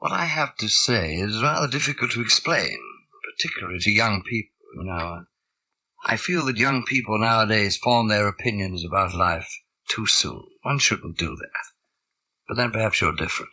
What I have to say is rather difficult to explain, particularly to young people. I feel that young people nowadays form their opinions about life too soon. One shouldn't do that. But then perhaps you're different.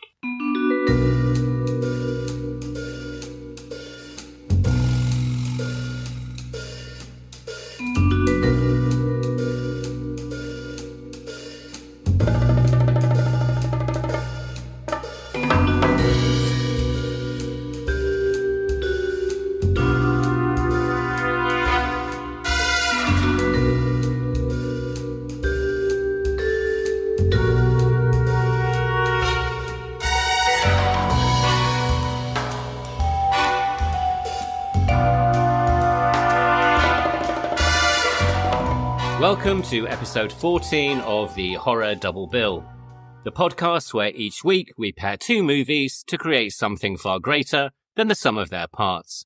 Welcome to episode 14 of the Horror Double Bill, the podcast where each week we pair two movies to create something far greater than the sum of their parts.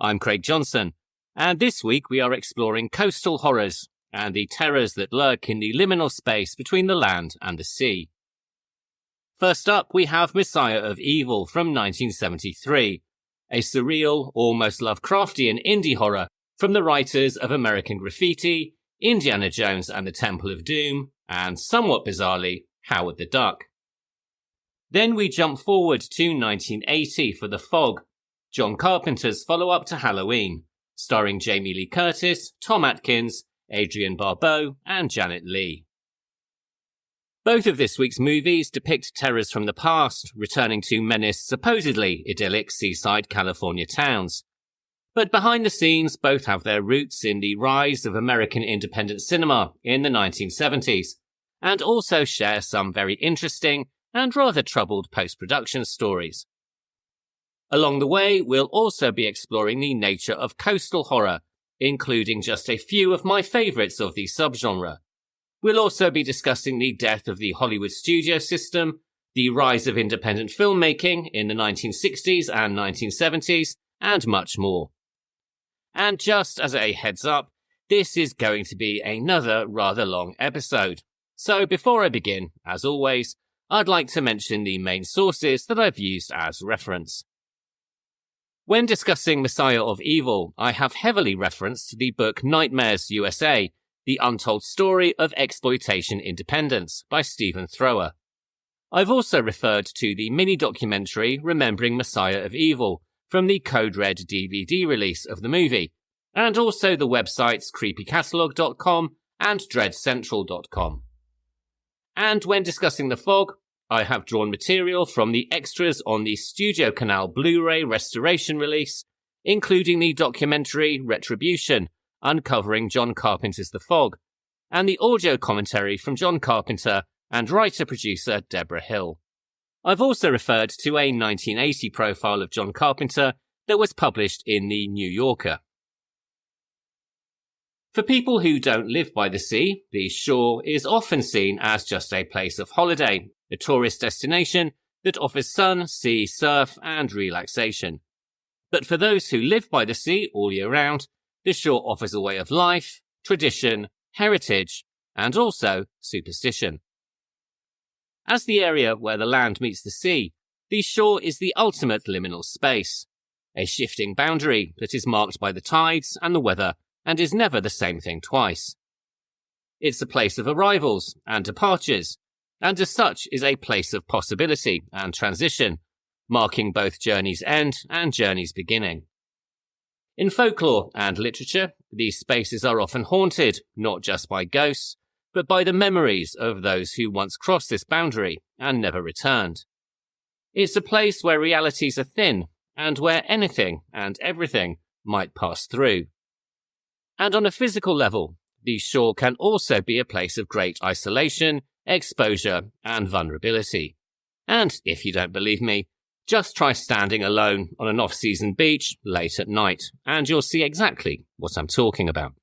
I'm Craig Johnson, and this week we are exploring coastal horrors and the terrors that lurk in the liminal space between the land and the sea. First up, we have Messiah of Evil from 1973, a surreal, almost Lovecraftian indie horror from the writers of American Graffiti, Indiana Jones and the Temple of Doom, and somewhat bizarrely, Howard the Duck. Then we jump forward to 1980 for The Fog, John Carpenter's follow-up to Halloween, starring Jamie Lee Curtis, Tom Atkins, Adrienne Barbeau, and Janet Leigh. Both of this week's movies depict terrors from the past, returning to menace supposedly idyllic seaside California towns. But behind the scenes, both have their roots in the rise of American independent cinema in the 1970s, and also share some very interesting and rather troubled post-production stories. Along the way, we'll also be exploring the nature of coastal horror, including just a few of my favourites of the subgenre. We'll also be discussing the death of the Hollywood studio system, the rise of independent filmmaking in the 1960s and 1970s, and much more. And just as a heads up, this is going to be another rather long episode. So before I begin, as always, I'd like to mention the main sources that I've used as reference. When discussing Messiah of Evil, I have heavily referenced the book Nightmares USA, The Untold Story of Exploitation Independence by Stephen Thrower. I've also referred to the mini-documentary Remembering Messiah of Evil, from the Code Red DVD release of the movie, and also the websites creepycatalog.com and dreadcentral.com. And when discussing The Fog, I have drawn material from the extras on the Studio Canal Blu-ray restoration release, including the documentary Retribution, uncovering John Carpenter's The Fog, and the audio commentary from John Carpenter and writer-producer Deborah Hill. I've also referred to a 1980 profile of John Carpenter that was published in The New Yorker. For people who don't live by the sea, the shore is often seen as just a place of holiday, a tourist destination that offers sun, sea, surf, and relaxation. But for those who live by the sea all year round, the shore offers a way of life, tradition, heritage, and also superstition. As the area where the land meets the sea, the shore is the ultimate liminal space, a shifting boundary that is marked by the tides and the weather and is never the same thing twice. It's a place of arrivals and departures, and as such is a place of possibility and transition, marking both journey's end and journey's beginning. In folklore and literature, these spaces are often haunted, not just by ghosts, but by the memories of those who once crossed this boundary and never returned. It's a place where realities are thin, and where anything and everything might pass through. And on a physical level, the shore can also be a place of great isolation, exposure, and vulnerability. And if you don't believe me, just try standing alone on an off-season beach late at night, and you'll see exactly what I'm talking about.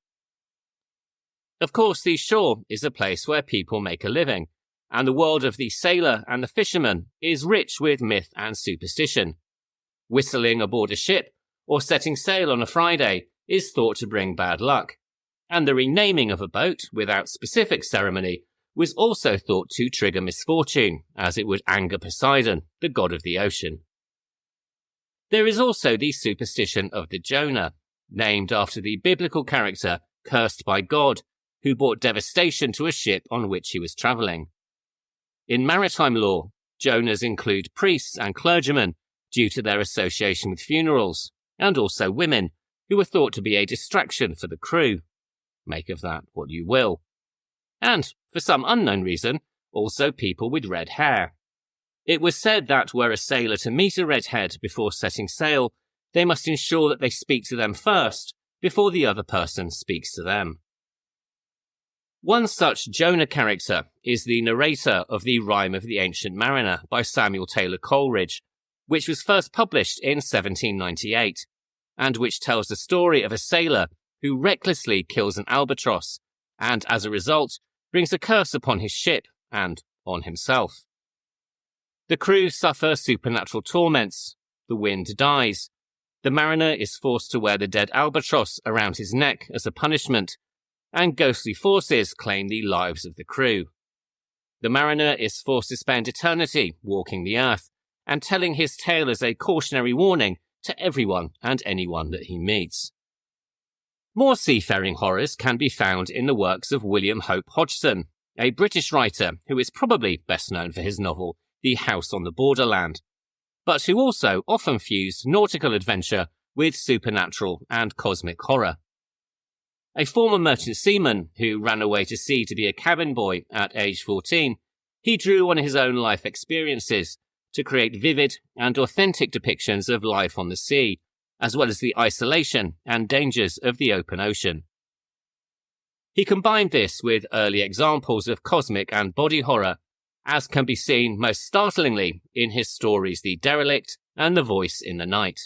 Of course, the shore is a place where people make a living, and the world of the sailor and the fisherman is rich with myth and superstition. Whistling aboard a ship or setting sail on a Friday is thought to bring bad luck, and the renaming of a boat without specific ceremony was also thought to trigger misfortune, as it would anger Poseidon, the god of the ocean. There is also the superstition of the Jonah, named after the biblical character cursed by God, who brought devastation to a ship on which he was travelling. In maritime law, Jonahs include priests and clergymen due to their association with funerals, and also women, who were thought to be a distraction for the crew. Make of that what you will. And, for some unknown reason, also people with red hair. It was said that were a sailor to meet a redhead before setting sail, they must ensure that they speak to them first, before the other person speaks to them. One such Jonah character is the narrator of the Rime of the Ancient Mariner by Samuel Taylor Coleridge, which was first published in 1798, and which tells the story of a sailor who recklessly kills an albatross, and as a result brings a curse upon his ship and on himself. The crew suffer supernatural torments, the wind dies, the mariner is forced to wear the dead albatross around his neck as a punishment, and ghostly forces claim the lives of the crew. The mariner is forced to spend eternity walking the earth and telling his tale as a cautionary warning to everyone and anyone that he meets. More seafaring horrors can be found in the works of William Hope Hodgson, a British writer who is probably best known for his novel The House on the Borderland, but who also often fused nautical adventure with supernatural and cosmic horror. A former merchant seaman who ran away to sea to be a cabin boy at age 14, he drew on his own life experiences to create vivid and authentic depictions of life on the sea, as well as the isolation and dangers of the open ocean. He combined this with early examples of cosmic and body horror, as can be seen most startlingly in his stories The Derelict and The Voice in the Night.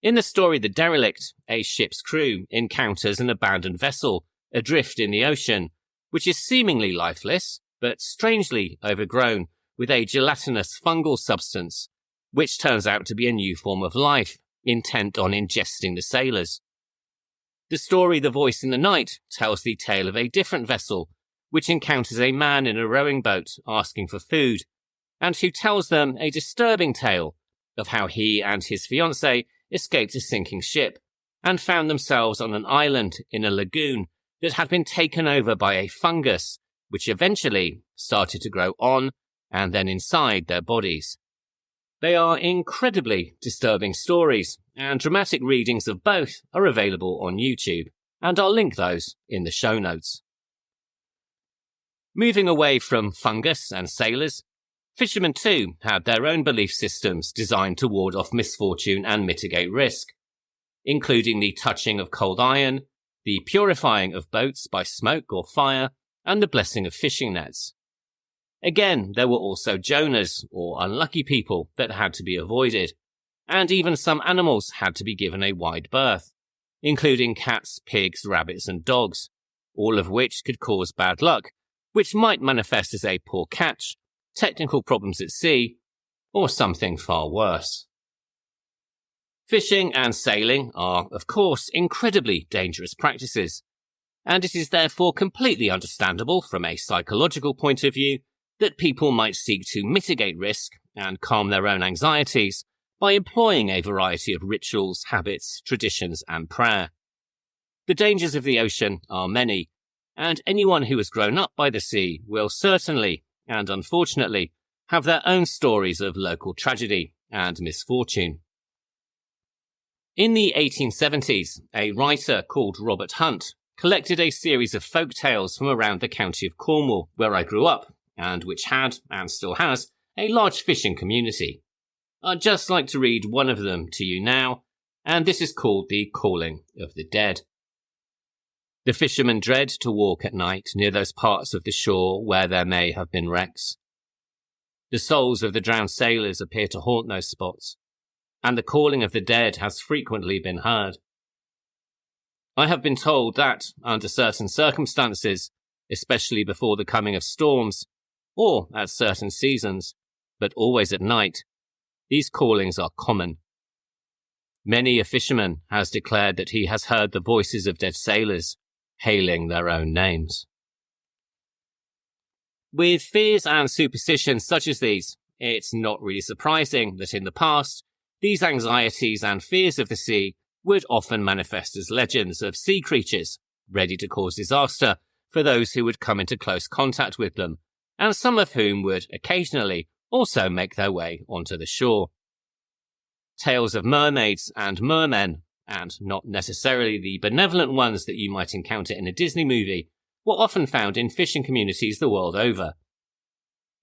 In the story The Derelict, a ship's crew encounters an abandoned vessel adrift in the ocean, which is seemingly lifeless, but strangely overgrown with a gelatinous fungal substance, which turns out to be a new form of life, intent on ingesting the sailors. The story The Voice in the Night tells the tale of a different vessel, which encounters a man in a rowing boat asking for food, and who tells them a disturbing tale of how he and his fiancée escaped a sinking ship and found themselves on an island in a lagoon that had been taken over by a fungus, which eventually started to grow on and then inside their bodies. They are incredibly disturbing stories, and dramatic readings of both are available on YouTube, and I'll link those in the show notes. Moving away from fungus and sailors, fishermen too had their own belief systems designed to ward off misfortune and mitigate risk, including the touching of cold iron, the purifying of boats by smoke or fire, and the blessing of fishing nets. Again, there were also Jonahs, or unlucky people, that had to be avoided, and even some animals had to be given a wide berth, including cats, pigs, rabbits and dogs, all of which could cause bad luck, which might manifest as a poor catch, technical problems at sea, or something far worse. Fishing and sailing are, of course, incredibly dangerous practices, and it is therefore completely understandable from a psychological point of view that people might seek to mitigate risk and calm their own anxieties by employing a variety of rituals, habits, traditions, and prayer. The dangers of the ocean are many, and anyone who has grown up by the sea will certainly, and unfortunately, have their own stories of local tragedy and misfortune. In the 1870s, a writer called Robert Hunt collected a series of folk tales from around the county of Cornwall, where I grew up, and which had, and still has, a large fishing community. I'd just like to read one of them to you now, and this is called The Calling of the Dead. The fishermen dread to walk at night near those parts of the shore where there may have been wrecks. The souls of the drowned sailors appear to haunt those spots, and the calling of the dead has frequently been heard. I have been told that, under certain circumstances, especially before the coming of storms, or at certain seasons, but always at night, these callings are common. Many a fisherman has declared that he has heard the voices of dead sailors hailing their own names. With fears and superstitions such as these, it's not really surprising that in the past, these anxieties and fears of the sea would often manifest as legends of sea creatures, ready to cause disaster for those who would come into close contact with them, and some of whom would occasionally also make their way onto the shore. Tales of mermaids and mermen, and not necessarily the benevolent ones that you might encounter in a Disney movie, were often found in fishing communities the world over.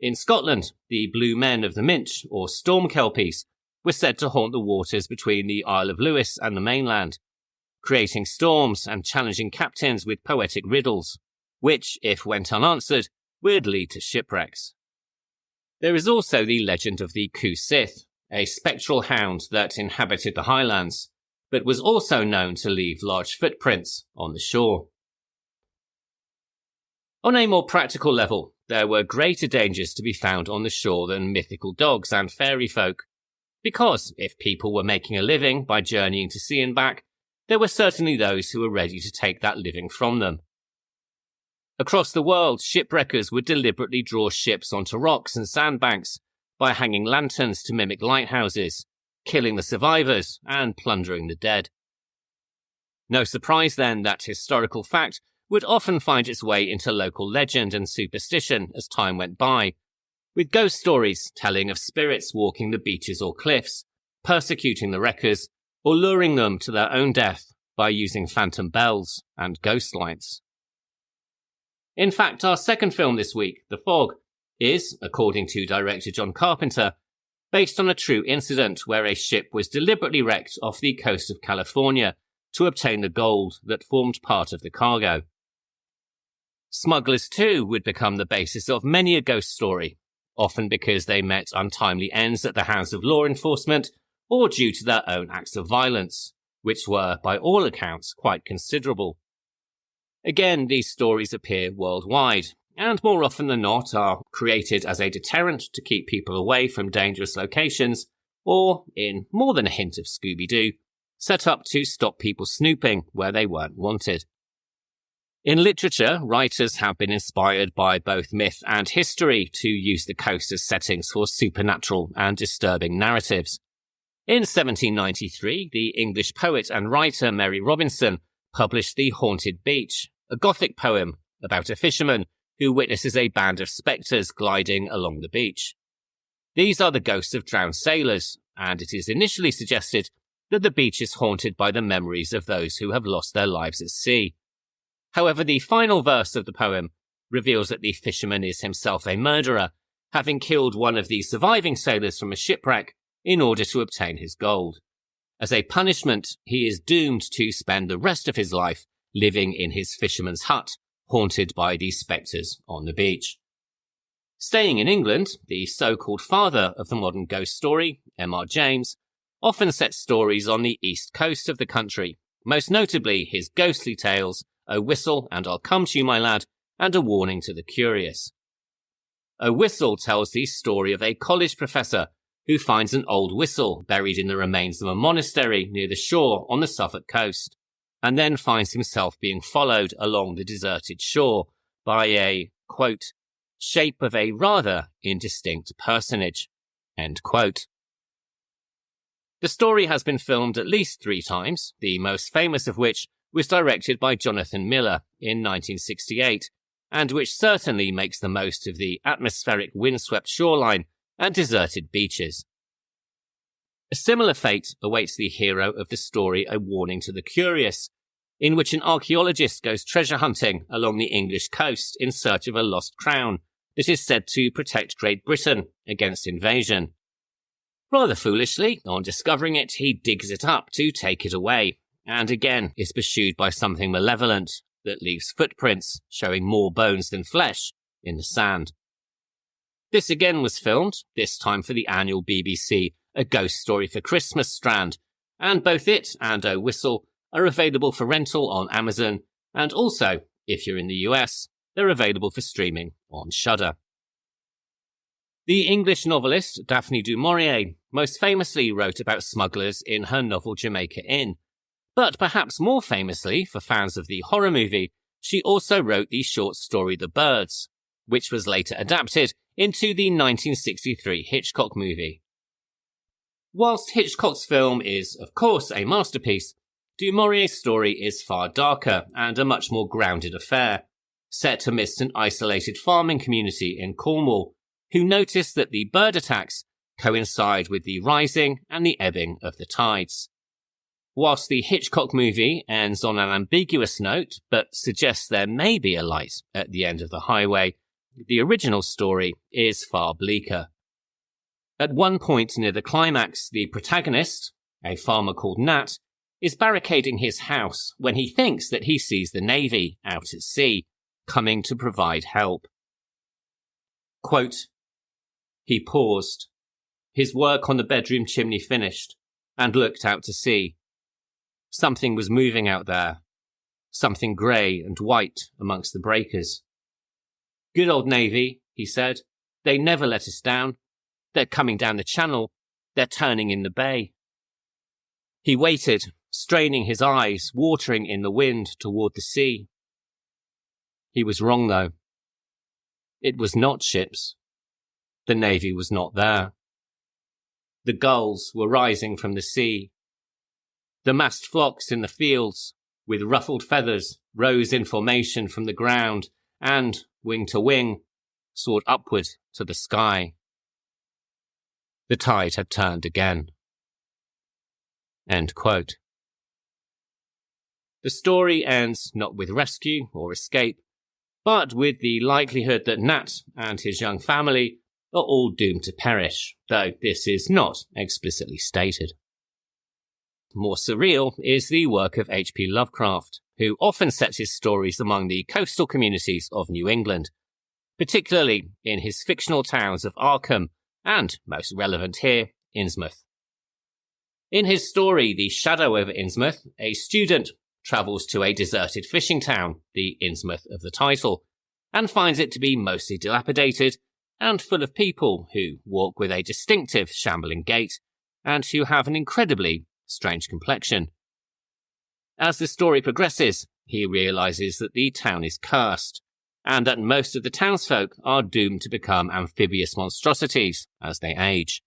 In Scotland, the Blue Men of the Minch, or Storm Kelpies, were said to haunt the waters between the Isle of Lewis and the mainland, creating storms and challenging captains with poetic riddles, which, if went unanswered, would lead to shipwrecks. There is also the legend of the Coo Sith, a spectral hound that inhabited the highlands, but was also known to leave large footprints on the shore. On a more practical level, there were greater dangers to be found on the shore than mythical dogs and fairy folk, because if people were making a living by journeying to sea and back, there were certainly those who were ready to take that living from them. Across the world, shipwreckers would deliberately draw ships onto rocks and sandbanks by hanging lanterns to mimic lighthouses, killing the survivors and plundering the dead. No surprise then that historical fact would often find its way into local legend and superstition as time went by, with ghost stories telling of spirits walking the beaches or cliffs, persecuting the wreckers, or luring them to their own death by using phantom bells and ghost lights. In fact, our second film this week, The Fog, is, according to director John Carpenter, based on a true incident where a ship was deliberately wrecked off the coast of California to obtain the gold that formed part of the cargo. Smugglers too would become the basis of many a ghost story, often because they met untimely ends at the hands of law enforcement or due to their own acts of violence, which were, by all accounts, quite considerable. Again, these stories appear worldwide, and more often than not are created as a deterrent to keep people away from dangerous locations, or, in more than a hint of Scooby-Doo, set up to stop people snooping where they weren't wanted. In literature, writers have been inspired by both myth and history to use the coast as settings for supernatural and disturbing narratives. In 1793, the English poet and writer Mary Robinson published The Haunted Beach, a Gothic poem about a fisherman who witnesses a band of spectres gliding along the beach. These are the ghosts of drowned sailors, and it is initially suggested that the beach is haunted by the memories of those who have lost their lives at sea. However, the final verse of the poem reveals that the fisherman is himself a murderer, having killed one of the surviving sailors from a shipwreck in order to obtain his gold. As a punishment, he is doomed to spend the rest of his life living in his fisherman's hut, haunted by the spectres on the beach. Staying in England, the so-called father of the modern ghost story, M.R. James, often sets stories on the east coast of the country, most notably his ghostly tales, O Whistle and I'll Come to You, My Lad, and A Warning to the Curious. O Whistle tells the story of a college professor who finds an old whistle buried in the remains of a monastery near the shore on the Suffolk coast, and then finds himself being followed along the deserted shore by a, quote, shape of a rather indistinct personage, end quote. The story has been filmed at least 3 times, the most famous of which was directed by Jonathan Miller in 1968, and which certainly makes the most of the atmospheric windswept shoreline and deserted beaches. A similar fate awaits the hero of the story A Warning to the Curious, in which an archaeologist goes treasure hunting along the English coast in search of a lost crown that is said to protect Great Britain against invasion. Rather foolishly, on discovering it, he digs it up to take it away, and again is pursued by something malevolent that leaves footprints showing more bones than flesh in the sand. This again was filmed, this time for the annual BBC A Ghost Story for Christmas strand, and both it and O Whistle are available for rental on Amazon, and also, if you're in the US, they're available for streaming on Shudder. The English novelist Daphne du Maurier most famously wrote about smugglers in her novel Jamaica Inn, but perhaps more famously for fans of the horror movie, she also wrote the short story The Birds, which was later adapted into the 1963 Hitchcock movie. Whilst Hitchcock's film is, of course, a masterpiece, Du Maurier's story is far darker and a much more grounded affair, set amidst an isolated farming community in Cornwall, who notice that the bird attacks coincide with the rising and the ebbing of the tides. Whilst the Hitchcock movie ends on an ambiguous note, but suggests there may be a light at the end of the highway, the original story is far bleaker. At one point near the climax, the protagonist, a farmer called Nat, is barricading his house when he thinks that he sees the Navy out at sea, coming to provide help. Quote, "He paused, his work on the bedroom chimney finished, and looked out to sea. Something was moving out there, something grey and white amongst the breakers. Good old Navy, he said, they never let us down. They're coming down the channel, they're turning in the bay." He waited, straining his eyes, watering in the wind toward the sea. He was wrong, though. It was not ships. The Navy was not there. The gulls were rising from the sea. The massed flocks in the fields, with ruffled feathers, rose in formation from the ground and, wing to wing, soared upward to the sky. The tide had turned again. End quote. The story ends not with rescue or escape, but with the likelihood that Nat and his young family are all doomed to perish, though this is not explicitly stated. More surreal is the work of H.P. Lovecraft, who often sets his stories among the coastal communities of New England, particularly in his fictional towns of Arkham and, most relevant here, Innsmouth. In his story, The Shadow over Innsmouth, a student travels to a deserted fishing town, the Innsmouth of the title, and finds it to be mostly dilapidated and full of people who walk with a distinctive shambling gait and who have an incredibly strange complexion. As the story progresses, he realizes that the town is cursed, and that most of the townsfolk are doomed to become amphibious monstrosities as they age.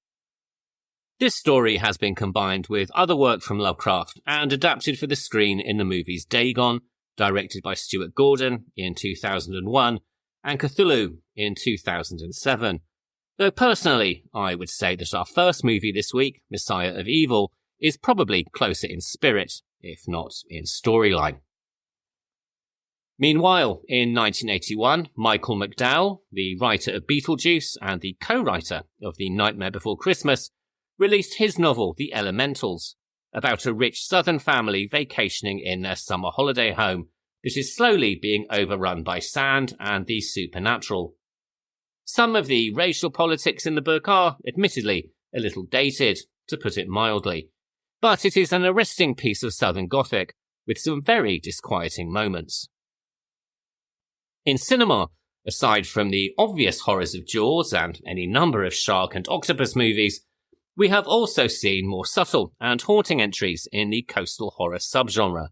This story has been combined with other work from Lovecraft and adapted for the screen in the movies Dagon, directed by Stuart Gordon in 2001, and Cthulhu in 2007. Though personally, I would say that our first movie this week, Messiah of Evil, is probably closer in spirit, if not in storyline. Meanwhile, in 1981, Michael McDowell, the writer of Beetlejuice and the co-writer of The Nightmare Before Christmas, released his novel The Elementals, about a rich southern family vacationing in their summer holiday home that is slowly being overrun by sand and the supernatural. Some of the racial politics in the book are, admittedly, a little dated, to put it mildly, but it is an arresting piece of Southern Gothic with some very disquieting moments. In cinema, aside from the obvious horrors of Jaws and any number of shark and octopus movies, we have also seen more subtle and haunting entries in the coastal horror subgenre.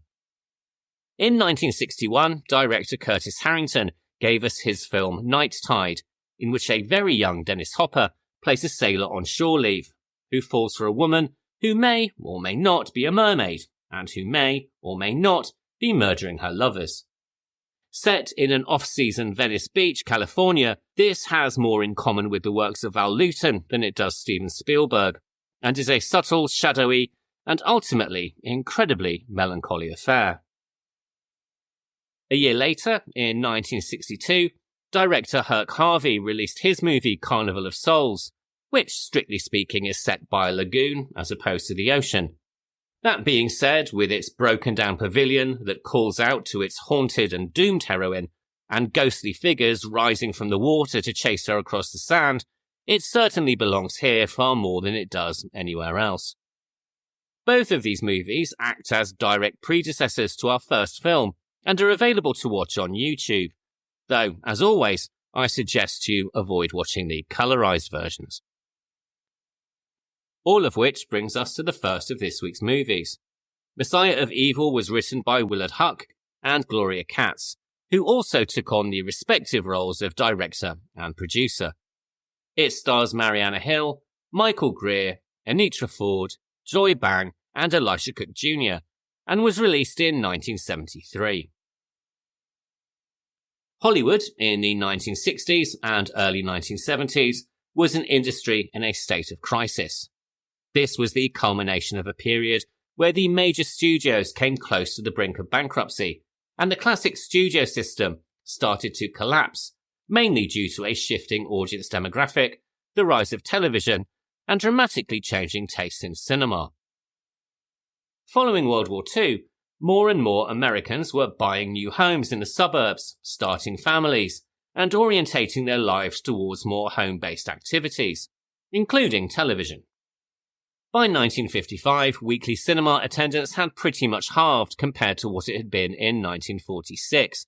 In 1961, director Curtis Harrington gave us his film Night Tide, in which a very young Dennis Hopper plays a sailor on shore leave, who falls for a woman who may or may not be a mermaid, and who may or may not be murdering her lovers. Set in an off-season Venice Beach, California, this has more in common with the works of Val Lewton than it does Steven Spielberg, and is a subtle, shadowy, and ultimately incredibly melancholy affair. A year later, in 1962, director Herc Harvey released his movie Carnival of Souls, which, strictly speaking, is set by a lagoon as opposed to the ocean. That being said, with its broken-down pavilion that calls out to its haunted and doomed heroine, and ghostly figures rising from the water to chase her across the sand, it certainly belongs here far more than it does anywhere else. Both of these movies act as direct predecessors to our first film, and are available to watch on YouTube, though, as always, I suggest you avoid watching the colorized versions. All of which brings us to the first of this week's movies. Messiah of Evil was written by Willard Huck and Gloria Katz, who also took on the respective roles of director and producer. It stars Marianna Hill, Michael Greer, Anitra Ford, Joy Bang, and Elisha Cook Jr., and was released in 1973. Hollywood in the 1960s and early 1970s was an industry in a state of crisis. This was the culmination of a period where the major studios came close to the brink of bankruptcy, and the classic studio system started to collapse, mainly due to a shifting audience demographic, the rise of television, and dramatically changing tastes in cinema. Following World War II, more and more Americans were buying new homes in the suburbs, starting families, and orientating their lives towards more home-based activities, including television. By 1955, weekly cinema attendance had pretty much halved compared to what it had been in 1946,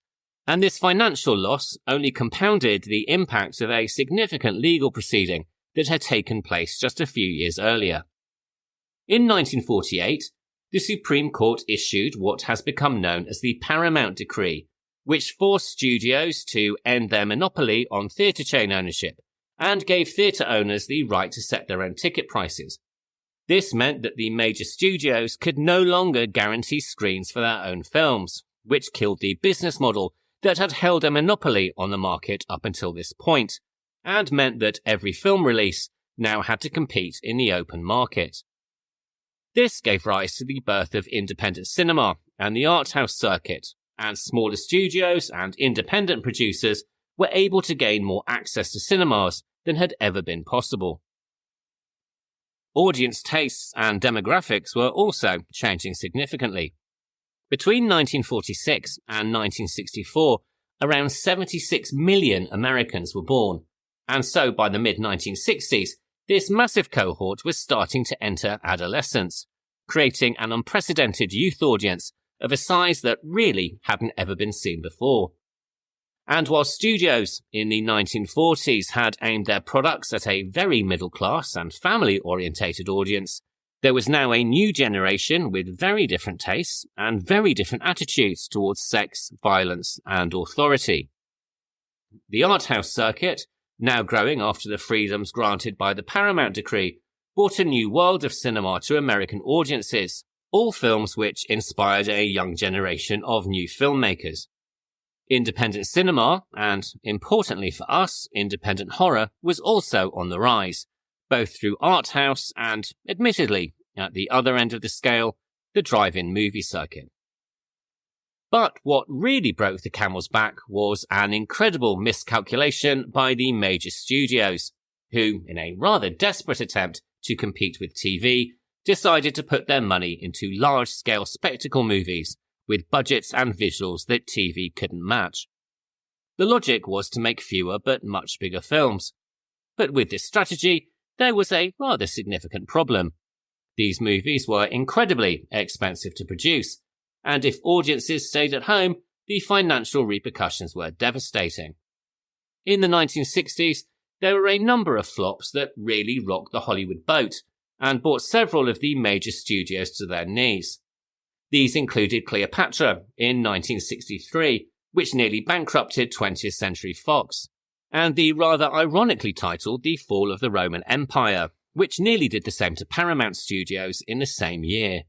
and this financial loss only compounded the impact of a significant legal proceeding that had taken place just a few years earlier. In 1948, the Supreme Court issued what has become known as the Paramount Decree, which forced studios to end their monopoly on theatre chain ownership and gave theatre owners the right to set their own ticket prices. This meant that the major studios could no longer guarantee screens for their own films, which killed the business model that had held a monopoly on the market up until this point, and meant that every film release now had to compete in the open market. This gave rise to the birth of independent cinema and the art house circuit, and smaller studios and independent producers were able to gain more access to cinemas than had ever been possible. Audience tastes and demographics were also changing significantly. Between 1946 and 1964, around 76 million Americans were born, and so by the mid-1960s, this massive cohort was starting to enter adolescence, creating an unprecedented youth audience of a size that really hadn't ever been seen before. And while studios in the 1940s had aimed their products at a very middle-class and family-orientated audience, there was now a new generation with very different tastes and very different attitudes towards sex, violence, and authority. The art house circuit, now growing after the freedoms granted by the Paramount Decree, brought a new world of cinema to American audiences, all films which inspired a young generation of new filmmakers. Independent cinema, and importantly for us, independent horror, was also on the rise, both through art house and, admittedly, at the other end of the scale, the drive-in movie circuit. But what really broke the camel's back was an incredible miscalculation by the major studios, who, in a rather desperate attempt to compete with TV, decided to put their money into large-scale spectacle movies with budgets and visuals that TV couldn't match. The logic was to make fewer but much bigger films. But with this strategy, there was a rather significant problem. These movies were incredibly expensive to produce, and if audiences stayed at home, the financial repercussions were devastating. In the 1960s, there were a number of flops that really rocked the Hollywood boat and brought several of the major studios to their knees. These included Cleopatra in 1963, which nearly bankrupted 20th Century Fox, and the rather ironically titled The Fall of the Roman Empire, which nearly did the same to Paramount Studios in the same year.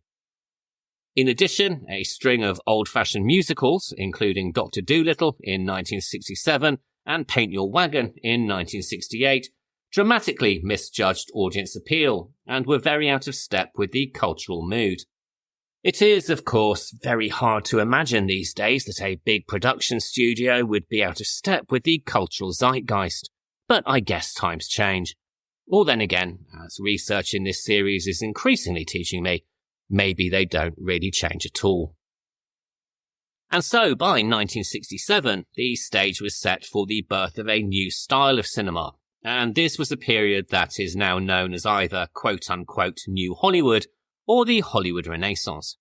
In addition, a string of old-fashioned musicals, including Dr. Dolittle in 1967 and Paint Your Wagon in 1968, dramatically misjudged audience appeal and were very out of step with the cultural mood. It is, of course, very hard to imagine these days that a big production studio would be out of step with the cultural zeitgeist, but I guess times change. Or then again, as research in this series is increasingly teaching me, maybe they don't really change at all. And so, by 1967, the stage was set for the birth of a new style of cinema, and this was a period that is now known as either quote-unquote New Hollywood or the Hollywood Renaissance.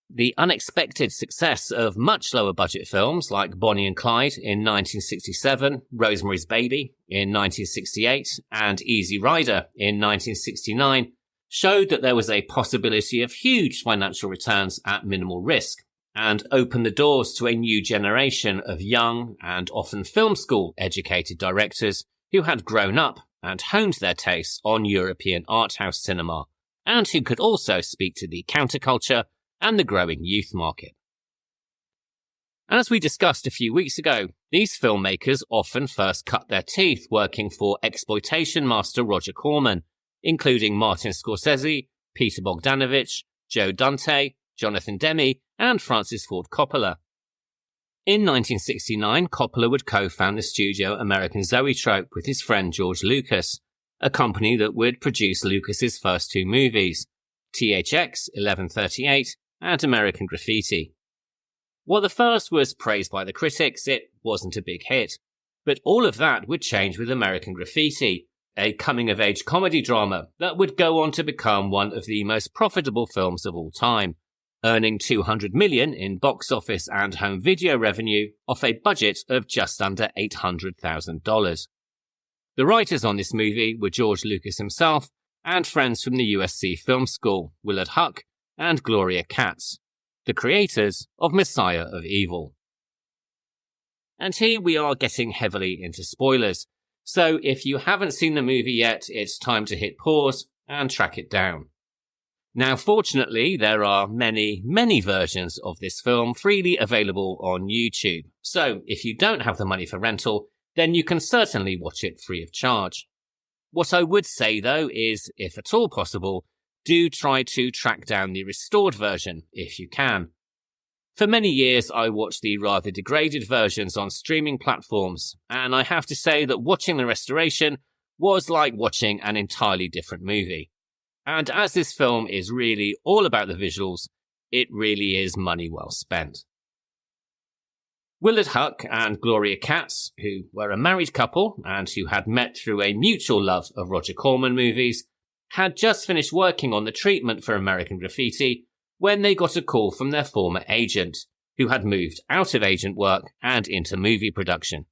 The unexpected success of much lower budget films like Bonnie and Clyde in 1967, Rosemary's Baby in 1968, and Easy Rider in 1969 showed that there was a possibility of huge financial returns at minimal risk, and opened the doors to a new generation of young and often film school educated directors who had grown up and honed their tastes on European art house cinema, and who could also speak to the counterculture and the growing youth market. As we discussed a few weeks ago, these filmmakers often first cut their teeth working for exploitation master Roger Corman, including Martin Scorsese, Peter Bogdanovich, Joe Dante, Jonathan Demme, and Francis Ford Coppola. In 1969, Coppola would co-found the studio American Zoetrope with his friend George Lucas, a company that would produce Lucas's first two movies, THX 1138 and American Graffiti. While the first was praised by the critics, it wasn't a big hit. But all of that would change with American Graffiti, a coming-of-age comedy drama that would go on to become one of the most profitable films of all time, earning $200 million in box office and home video revenue off a budget of just under $800,000. The writers on this movie were George Lucas himself and friends from the USC Film School, Willard Huck and Gloria Katz, the creators of Messiah of Evil. And here we are getting heavily into spoilers, so if you haven't seen the movie yet, it's time to hit pause and track it down. Now, fortunately, there are many versions of this film freely available on YouTube, so if you don't have the money for rental, then you can certainly watch it free of charge. What I would say, though, is, if at all possible, do try to track down the restored version if you can. For many years, I watched the rather degraded versions on streaming platforms, and I have to say that watching the restoration was like watching an entirely different movie. And as this film is really all about the visuals, it really is money well spent. Willard Huck and Gloria Katz, who were a married couple and who had met through a mutual love of Roger Corman movies, had just finished working on the treatment for American Graffiti when they got a call from their former agent, who had moved out of agent work and into movie production.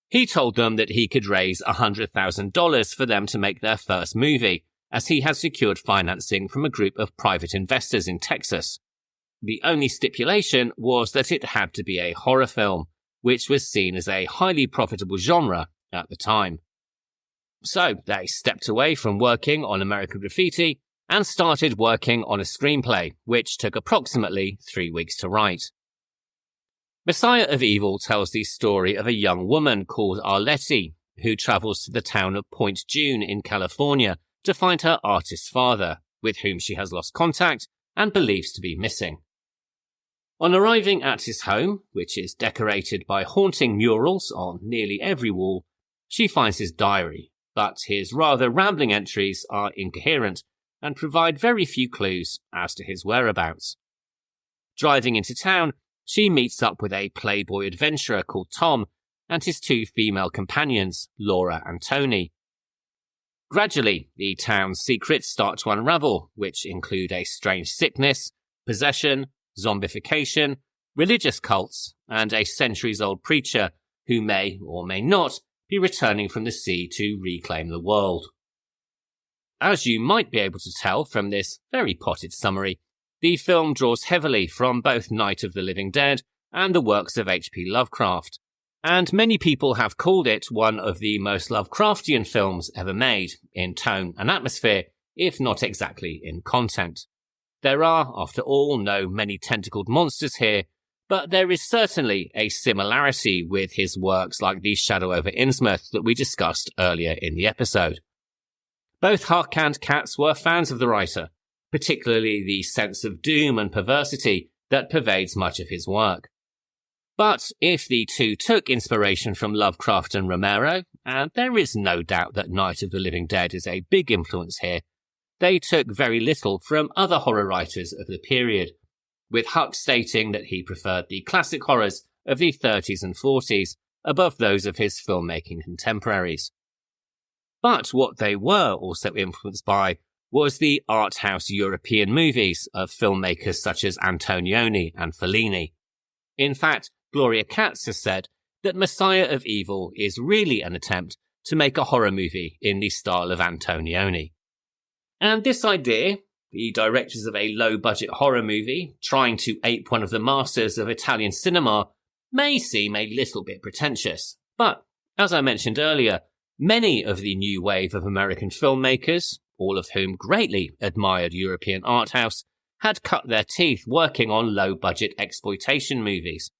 He told them that he could raise $100,000 for them to make their first movie, as he had secured financing from a group of private investors in Texas. The only stipulation was that it had to be a horror film, which was seen as a highly profitable genre at the time. So they stepped away from working on American Graffiti and started working on a screenplay, which took approximately 3 weeks to write. Messiah of Evil tells the story of a young woman called Arletty, who travels to the town of Point June in California to find her artist father, with whom she has lost contact and believes to be missing. On arriving at his home, which is decorated by haunting murals on nearly every wall, she finds his diary, but his rather rambling entries are incoherent and provide very few clues as to his whereabouts. Driving into town, she meets up with a playboy adventurer called Tom and his two female companions, Laura and Tony. Gradually, the town's secrets start to unravel, which include a strange sickness, possession, zombification, religious cults, and a centuries-old preacher who may or may not be returning from the sea to reclaim the world. As you might be able to tell from this very potted summary, the film draws heavily from both Night of the Living Dead and the works of H.P. Lovecraft, and many people have called it one of the most Lovecraftian films ever made, in tone and atmosphere, if not exactly in content. There are, after all, no many tentacled monsters here, but there is certainly a similarity with his works like The Shadow over Innsmouth that we discussed earlier in the episode. Both Huck and Katz were fans of the writer, particularly the sense of doom and perversity that pervades much of his work. But if the two took inspiration from Lovecraft and Romero, and there is no doubt that Night of the Living Dead is a big influence here, they took very little from other horror writers of the period, with Huck stating that he preferred the classic horrors of the 30s and 40s above those of his filmmaking contemporaries. But what they were also influenced by was the art house European movies of filmmakers such as Antonioni and Fellini. In fact, Gloria Katz has said that Messiah of Evil is really an attempt to make a horror movie in the style of Antonioni. And this idea, the directors of a low-budget horror movie trying to ape one of the masters of Italian cinema may seem a little bit pretentious. But, as I mentioned earlier, many of the new wave of American filmmakers, all of whom greatly admired European art house, had cut their teeth working on low-budget exploitation movies.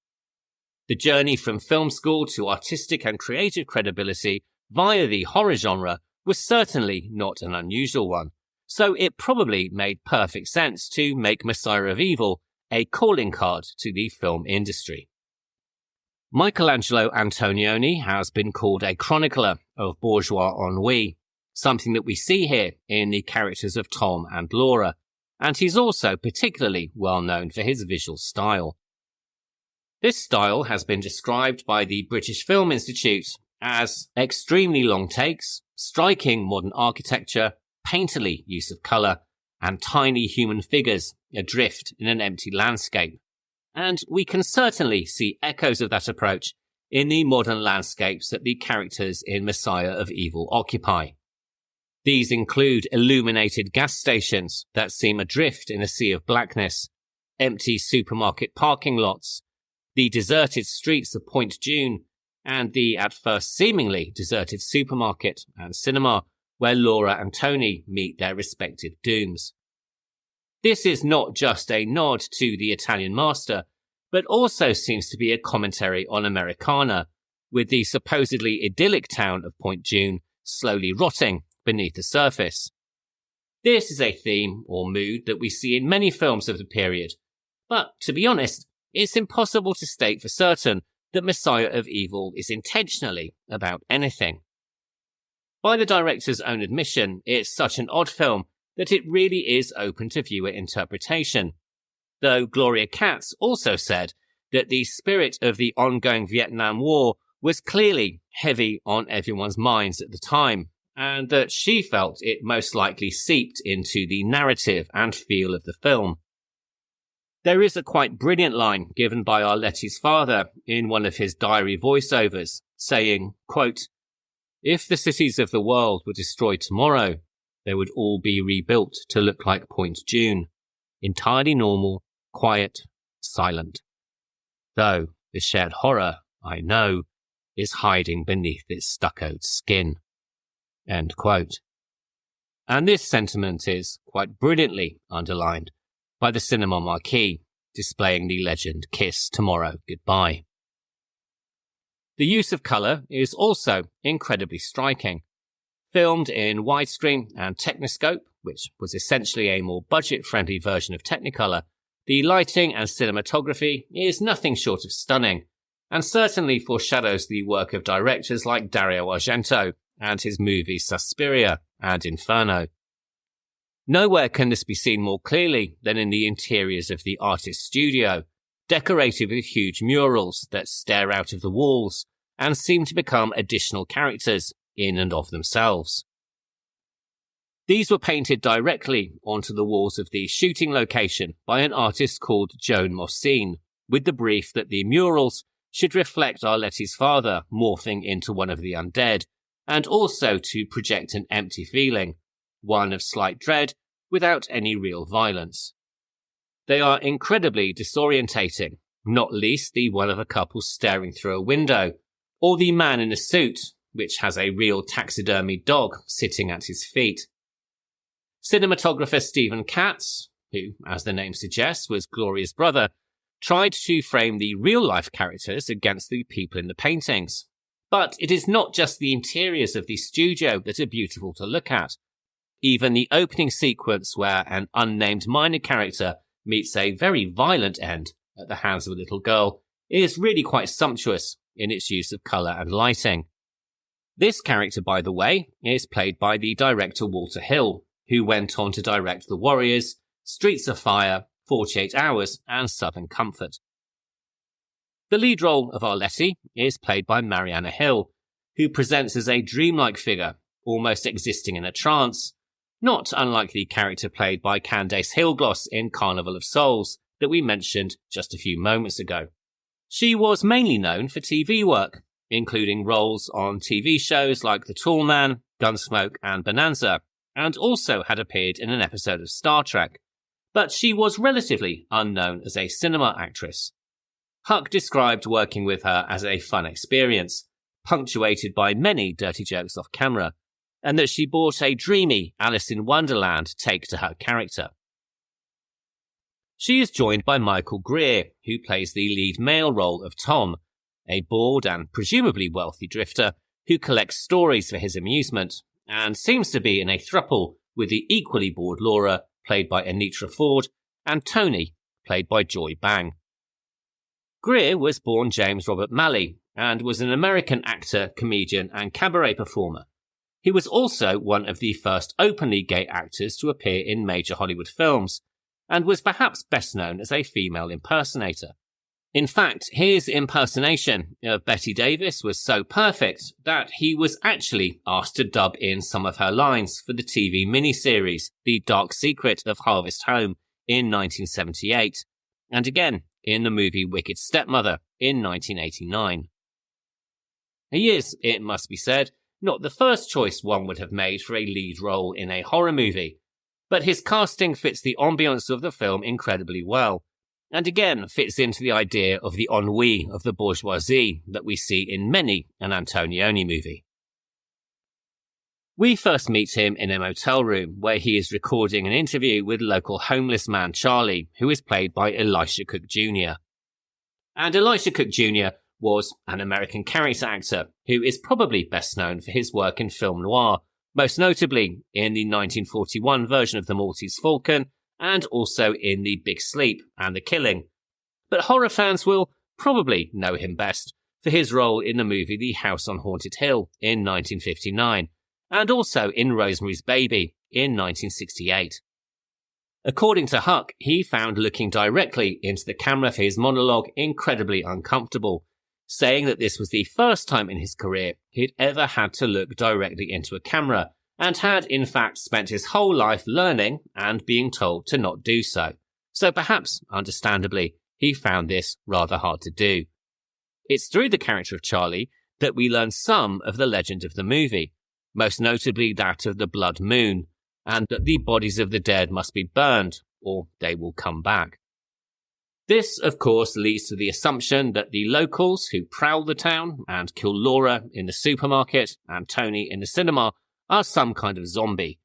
The journey from film school to artistic and creative credibility via the horror genre was certainly not an unusual one, so it probably made perfect sense to make Messiah of Evil a calling card to the film industry. Michelangelo Antonioni has been called a chronicler of bourgeois ennui, something that we see here in the characters of Tom and Laura, and he's also particularly well known for his visual style. This style has been described by the British Film Institute as extremely long takes, striking modern architecture, painterly use of colour, and tiny human figures adrift in an empty landscape. And we can certainly see echoes of that approach in the modern landscapes that the characters in Messiah of Evil occupy. These include illuminated gas stations that seem adrift in a sea of blackness, empty supermarket parking lots, the deserted streets of Point June, and the at first seemingly deserted supermarket and cinema where Laura and Tony meet their respective dooms. This is not just a nod to the Italian master, but also seems to be a commentary on Americana, with the supposedly idyllic town of Point June slowly rotting beneath the surface. This is a theme or mood that we see in many films of the period, but to be honest, it's impossible to state for certain that Messiah of Evil is intentionally about anything. By the director's own admission, it's such an odd film that it really is open to viewer interpretation, though Gloria Katz also said that the spirit of the ongoing Vietnam War was clearly heavy on everyone's minds at the time, and that she felt it most likely seeped into the narrative and feel of the film. There is a quite brilliant line given by Arletty's father in one of his diary voiceovers, saying, quote, "If the cities of the world were destroyed tomorrow, they would all be rebuilt to look like Point June, entirely normal, quiet, silent. Though the shared horror, I know, is hiding beneath its stuccoed skin." End quote. And this sentiment is quite brilliantly underlined by the cinema marquee, displaying the legend "Kiss Tomorrow Goodbye." The use of colour is also incredibly striking. Filmed in widescreen and Techniscope, which was essentially a more budget-friendly version of Technicolor, the lighting and cinematography is nothing short of stunning, and certainly foreshadows the work of directors like Dario Argento and his movies Suspiria and Inferno. Nowhere can this be seen more clearly than in the interiors of the artist's studio, decorated with huge murals that stare out of the walls and seem to become additional characters in and of themselves. These were painted directly onto the walls of the shooting location by an artist called Joan Mossine, with the brief that the murals should reflect Arletty's father morphing into one of the undead, and also to project an empty feeling, one of slight dread without any real violence. They are incredibly disorientating, not least the one of a couple staring through a window, or the man in a suit, which has a real taxidermy dog sitting at his feet. Cinematographer Stephen Katz, who, as the name suggests, was Gloria's brother, tried to frame the real-life characters against the people in the paintings. But it is not just the interiors of the studio that are beautiful to look at. Even the opening sequence where an unnamed minor character meets a very violent end at the hands of a little girl is really quite sumptuous in its use of colour and lighting. This character, by the way, is played by the director Walter Hill, who went on to direct The Warriors, Streets of Fire, 48 Hours and Southern Comfort. The lead role of Arletty is played by Mariana Hill, who presents as a dreamlike figure, almost existing in a trance, not unlike the character played by Candace Hillgloss in Carnival of Souls that we mentioned just a few moments ago. She was mainly known for TV work, including roles on TV shows like The Tall Man, Gunsmoke and Bonanza, and also had appeared in an episode of Star Trek, but she was relatively unknown as a cinema actress. Huck described working with her as a fun experience, punctuated by many dirty jokes off camera, and that she brought a dreamy Alice in Wonderland take to her character. She is joined by Michael Greer, who plays the lead male role of Tom, a bored and presumably wealthy drifter who collects stories for his amusement and seems to be in a throuple with the equally bored Laura, played by Anitra Ford, and Tony, played by Joy Bang. Greer was born James Robert Malley and was an American actor, comedian and cabaret performer. He was also one of the first openly gay actors to appear in major Hollywood films, and was perhaps best known as a female impersonator. In fact, his impersonation of Bette Davis was so perfect that he was actually asked to dub in some of her lines for the TV miniseries The Dark Secret of Harvest Home in 1978, and again in the movie Wicked Stepmother in 1989. He is, it must be said, not the first choice one would have made for a lead role in a horror movie, but his casting fits the ambience of the film incredibly well, and again fits into the idea of the ennui of the bourgeoisie that we see in many an Antonioni movie. We first meet him in a motel room where he is recording an interview with local homeless man Charlie, who is played by Elisha Cook Jr. And Elisha Cook Jr. was an American character actor who is probably best known for his work in film noir, most notably in the 1941 version of The Maltese Falcon and also in The Big Sleep and The Killing. But horror fans will probably know him best for his role in the movie The House on Haunted Hill in 1959, and also in Rosemary's Baby in 1968. According to Huck, he found looking directly into the camera for his monologue incredibly uncomfortable, saying that this was the first time in his career he'd ever had to look directly into a camera, and had in fact spent his whole life learning and being told to not do so. So perhaps, understandably, he found this rather hard to do. It's through the character of Charlie that we learn some of the legend of the movie, most notably that of the blood moon, and that the bodies of the dead must be burned, or they will come back. This, of course, leads to the assumption that the locals who prowl the town and kill Laura in the supermarket and Tony in the cinema are some kind of zombie,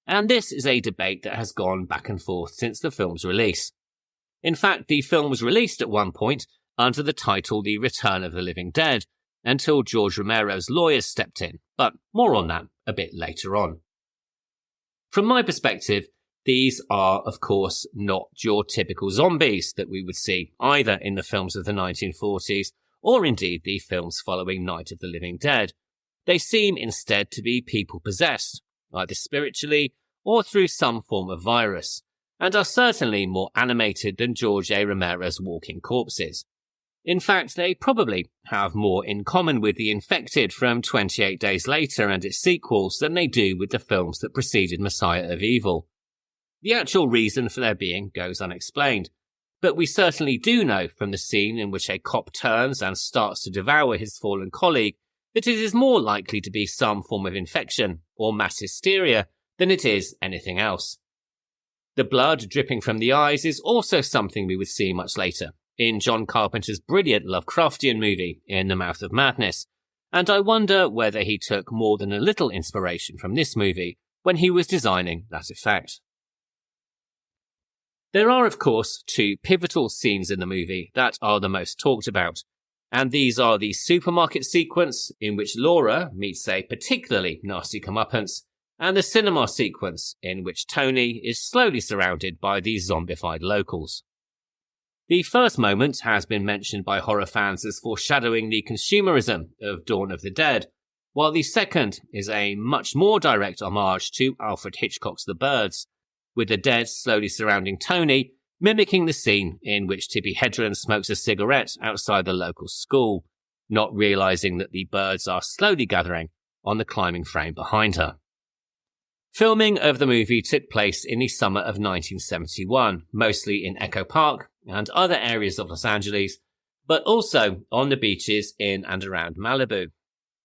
and this is a debate that has gone back and forth since the film's release. In fact, the film was released at one point under the title The Return of the Living Dead, until George Romero's lawyers stepped in, but more on that a bit later on. From my perspective, these are, of course, not your typical zombies that we would see either in the films of the 1940s or indeed the films following Night of the Living Dead. They seem instead to be people possessed, either spiritually or through some form of virus, and are certainly more animated than George A. Romero's Walking Corpses. In fact, they probably have more in common with The Infected from 28 Days Later and its sequels than they do with the films that preceded Messiah of Evil. The actual reason for their being goes unexplained, but we certainly do know from the scene in which a cop turns and starts to devour his fallen colleague that it is more likely to be some form of infection or mass hysteria than it is anything else. The blood dripping from the eyes is also something we would see much later in John Carpenter's brilliant Lovecraftian movie In the Mouth of Madness, and I wonder whether he took more than a little inspiration from this movie when he was designing that effect. There are, of course, two pivotal scenes in the movie that are the most talked about, and these are the supermarket sequence in which Laura meets a particularly nasty comeuppance, and the cinema sequence in which Tony is slowly surrounded by these zombified locals. The first moment has been mentioned by horror fans as foreshadowing the consumerism of Dawn of the Dead, while the second is a much more direct homage to Alfred Hitchcock's The Birds, with the dead slowly surrounding Tony, mimicking the scene in which Tippi Hedren smokes a cigarette outside the local school, not realising that the birds are slowly gathering on the climbing frame behind her. Filming of the movie took place in the summer of 1971, mostly in Echo Park and other areas of Los Angeles, but also on the beaches in and around Malibu.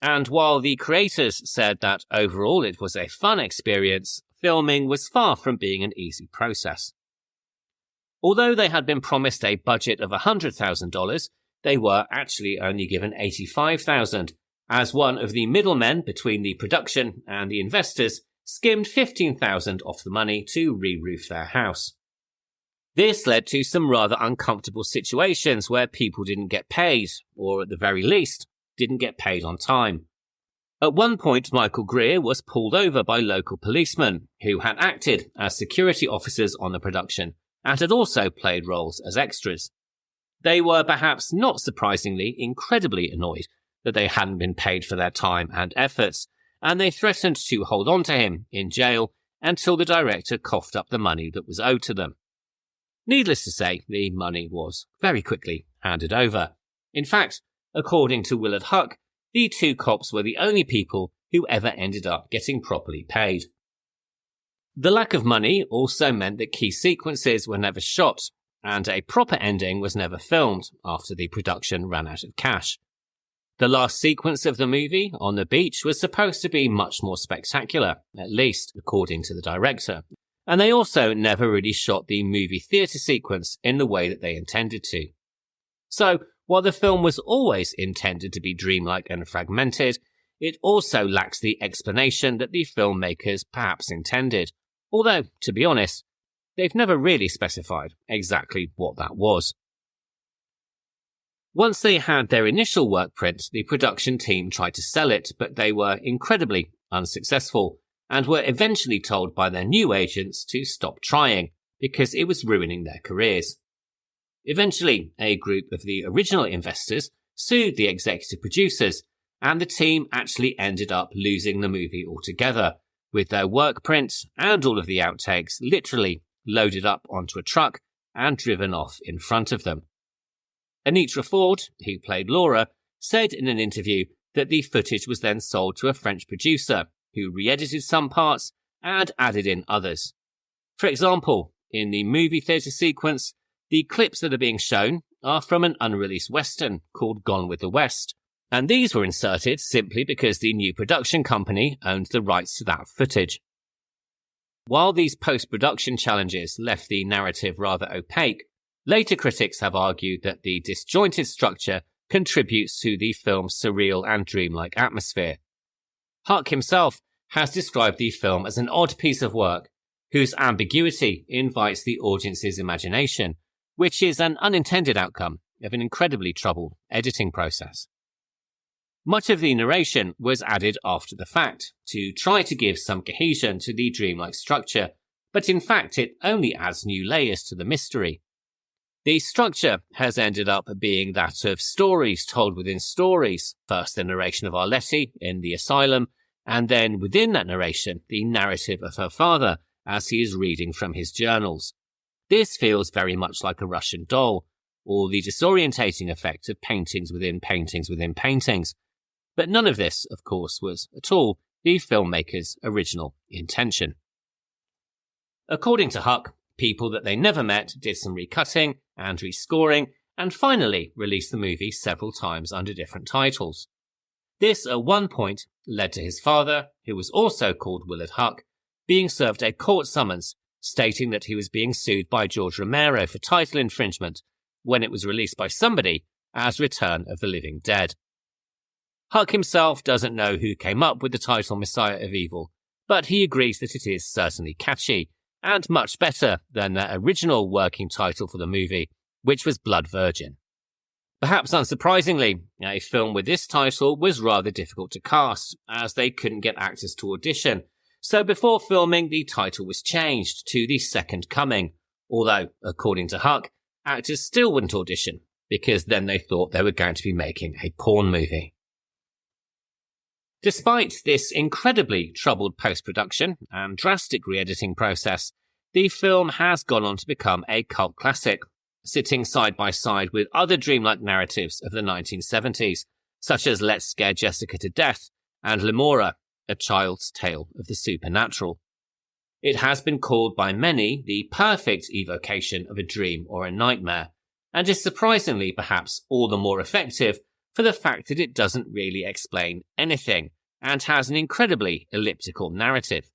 And while the creators said that overall it was a fun experience, filming was far from being an easy process. Although they had been promised a budget of $100,000, they were actually only given $85,000, as one of the middlemen between the production and the investors skimmed $15,000 off the money to re-roof their house. This led to some rather uncomfortable situations where people didn't get paid, or at the very least, didn't get paid on time. At one point, Michael Greer was pulled over by local policemen who had acted as security officers on the production and had also played roles as extras. They were perhaps not surprisingly incredibly annoyed that they hadn't been paid for their time and efforts, and they threatened to hold on to him in jail until the director coughed up the money that was owed to them. Needless to say, the money was very quickly handed over. In fact, according to Willard Huck, the two cops were the only people who ever ended up getting properly paid. The lack of money also meant that key sequences were never shot, and a proper ending was never filmed after the production ran out of cash. The last sequence of the movie, on the beach, was supposed to be much more spectacular, at least according to the director, and they also never really shot the movie theatre sequence in the way that they intended to. So, while the film was always intended to be dreamlike and fragmented, it also lacks the explanation that the filmmakers perhaps intended, although, to be honest, they've never really specified exactly what that was. Once they had their initial work print, the production team tried to sell it, but they were incredibly unsuccessful and were eventually told by their new agents to stop trying because it was ruining their careers. Eventually, a group of the original investors sued the executive producers, and the team actually ended up losing the movie altogether, with their work prints and all of the outtakes literally loaded up onto a truck and driven off in front of them. Anitra Ford, who played Laura, said in an interview that the footage was then sold to a French producer who re-edited some parts and added in others. For example, in the movie theatre sequence, the clips that are being shown are from an unreleased western called Gone with the West, and these were inserted simply because the new production company owned the rights to that footage. While these post-production challenges left the narrative rather opaque, later critics have argued that the disjointed structure contributes to the film's surreal and dreamlike atmosphere. Huck himself has described the film as an odd piece of work whose ambiguity invites the audience's imagination, which is an unintended outcome of an incredibly troubled editing process. Much of the narration was added after the fact to try to give some cohesion to the dreamlike structure, but in fact it only adds new layers to the mystery. The structure has ended up being that of stories told within stories, first the narration of Arletty in the asylum, and then within that narration the narrative of her father as he is reading from his journals. This feels very much like a Russian doll, or the disorientating effect of paintings within paintings within paintings. But none of this, of course, was at all the filmmaker's original intention. According to Huck, people that they never met did some recutting and rescoring, and finally released the movie several times under different titles. This, at one point, led to his father, who was also called Willard Huck, being served a court summons stating that he was being sued by George Romero for title infringement when it was released by somebody as Return of the Living Dead. Huck himself doesn't know who came up with the title Messiah of Evil, but he agrees that it is certainly catchy and much better than their original working title for the movie, which was Blood Virgin. Perhaps unsurprisingly, a film with this title was rather difficult to cast, as they couldn't get actors to audition, so before filming the title was changed to The Second Coming, although, according to Huck, actors still wouldn't audition, because then they thought they were going to be making a porn movie. Despite this incredibly troubled post-production and drastic re-editing process, the film has gone on to become a cult classic, sitting side by side with other dreamlike narratives of the 1970s, such as Let's Scare Jessica to Death and Lemora, A Child's Tale of the Supernatural. It has been called by many the perfect evocation of a dream or a nightmare, and is surprisingly perhaps all the more effective for the fact that it doesn't really explain anything and has an incredibly elliptical narrative.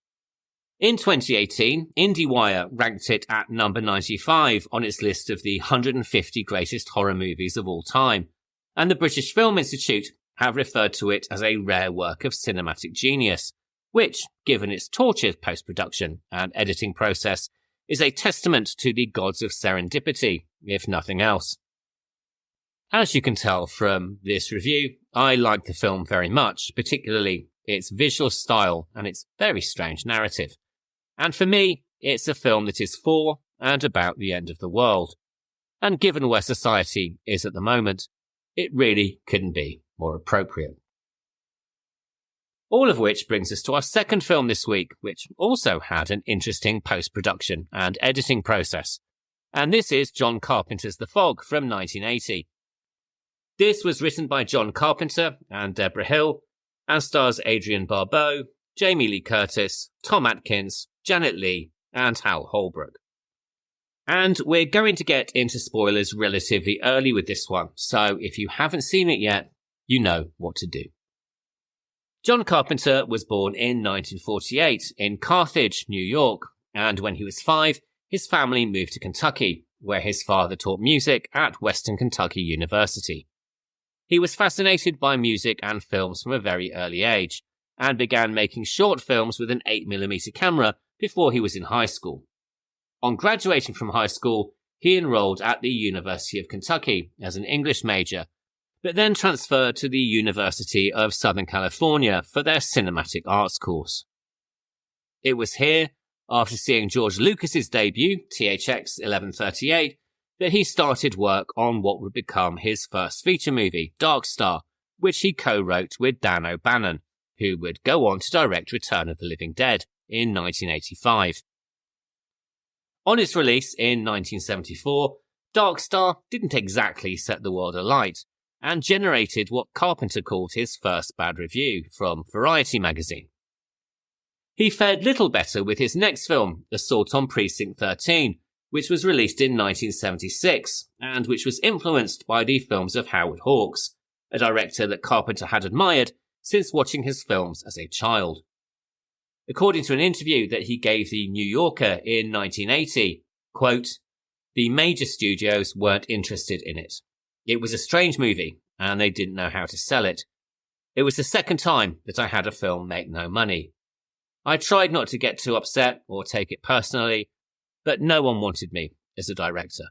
In 2018, IndieWire ranked it at number 95 on its list of the 150 greatest horror movies of all time, and the British Film Institute have referred to it as a rare work of cinematic genius, which, given its tortured post-production and editing process, is a testament to the gods of serendipity, if nothing else. As you can tell from this review, I like the film very much, particularly its visual style and its very strange narrative. And for me, it's a film that is for and about the end of the world. And given where society is at the moment, it really couldn't be more appropriate. All of which brings us to our second film this week, which also had an interesting post-production and editing process. And this is John Carpenter's The Fog from 1980. This was written by John Carpenter and Deborah Hill, and stars Adrienne Barbeau, Jamie Lee Curtis, Tom Atkins, Janet Leigh, and Hal Holbrook. And we're going to get into spoilers relatively early with this one, so if you haven't seen it yet, you know what to do. John Carpenter was born in 1948 in Carthage, New York, and when he was 5, his family moved to Kentucky, where his father taught music at Western Kentucky University. He was fascinated by music and films from a very early age, and began making short films with an 8mm camera before he was in high school. On graduating from high school, he enrolled at the University of Kentucky as an English major, but then transferred to the University of Southern California for their cinematic arts course. It was here, after seeing George Lucas's debut, THX 1138, that he started work on what would become his first feature movie, Dark Star, which he co-wrote with Dan O'Bannon, who would go on to direct Return of the Living Dead in 1985. On its release in 1974, Dark Star didn't exactly set the world alight, and generated what Carpenter called his first bad review from Variety magazine. He fared little better with his next film, Assault on Precinct 13, which was released in 1976, and which was influenced by the films of Howard Hawks, a director that Carpenter had admired since watching his films as a child. According to an interview that he gave the New Yorker in 1980, quote, "The major studios weren't interested in it. It was a strange movie, and they didn't know how to sell it. It was the second time that I had a film make no money. I tried not to get too upset or take it personally, but no one wanted me as a director.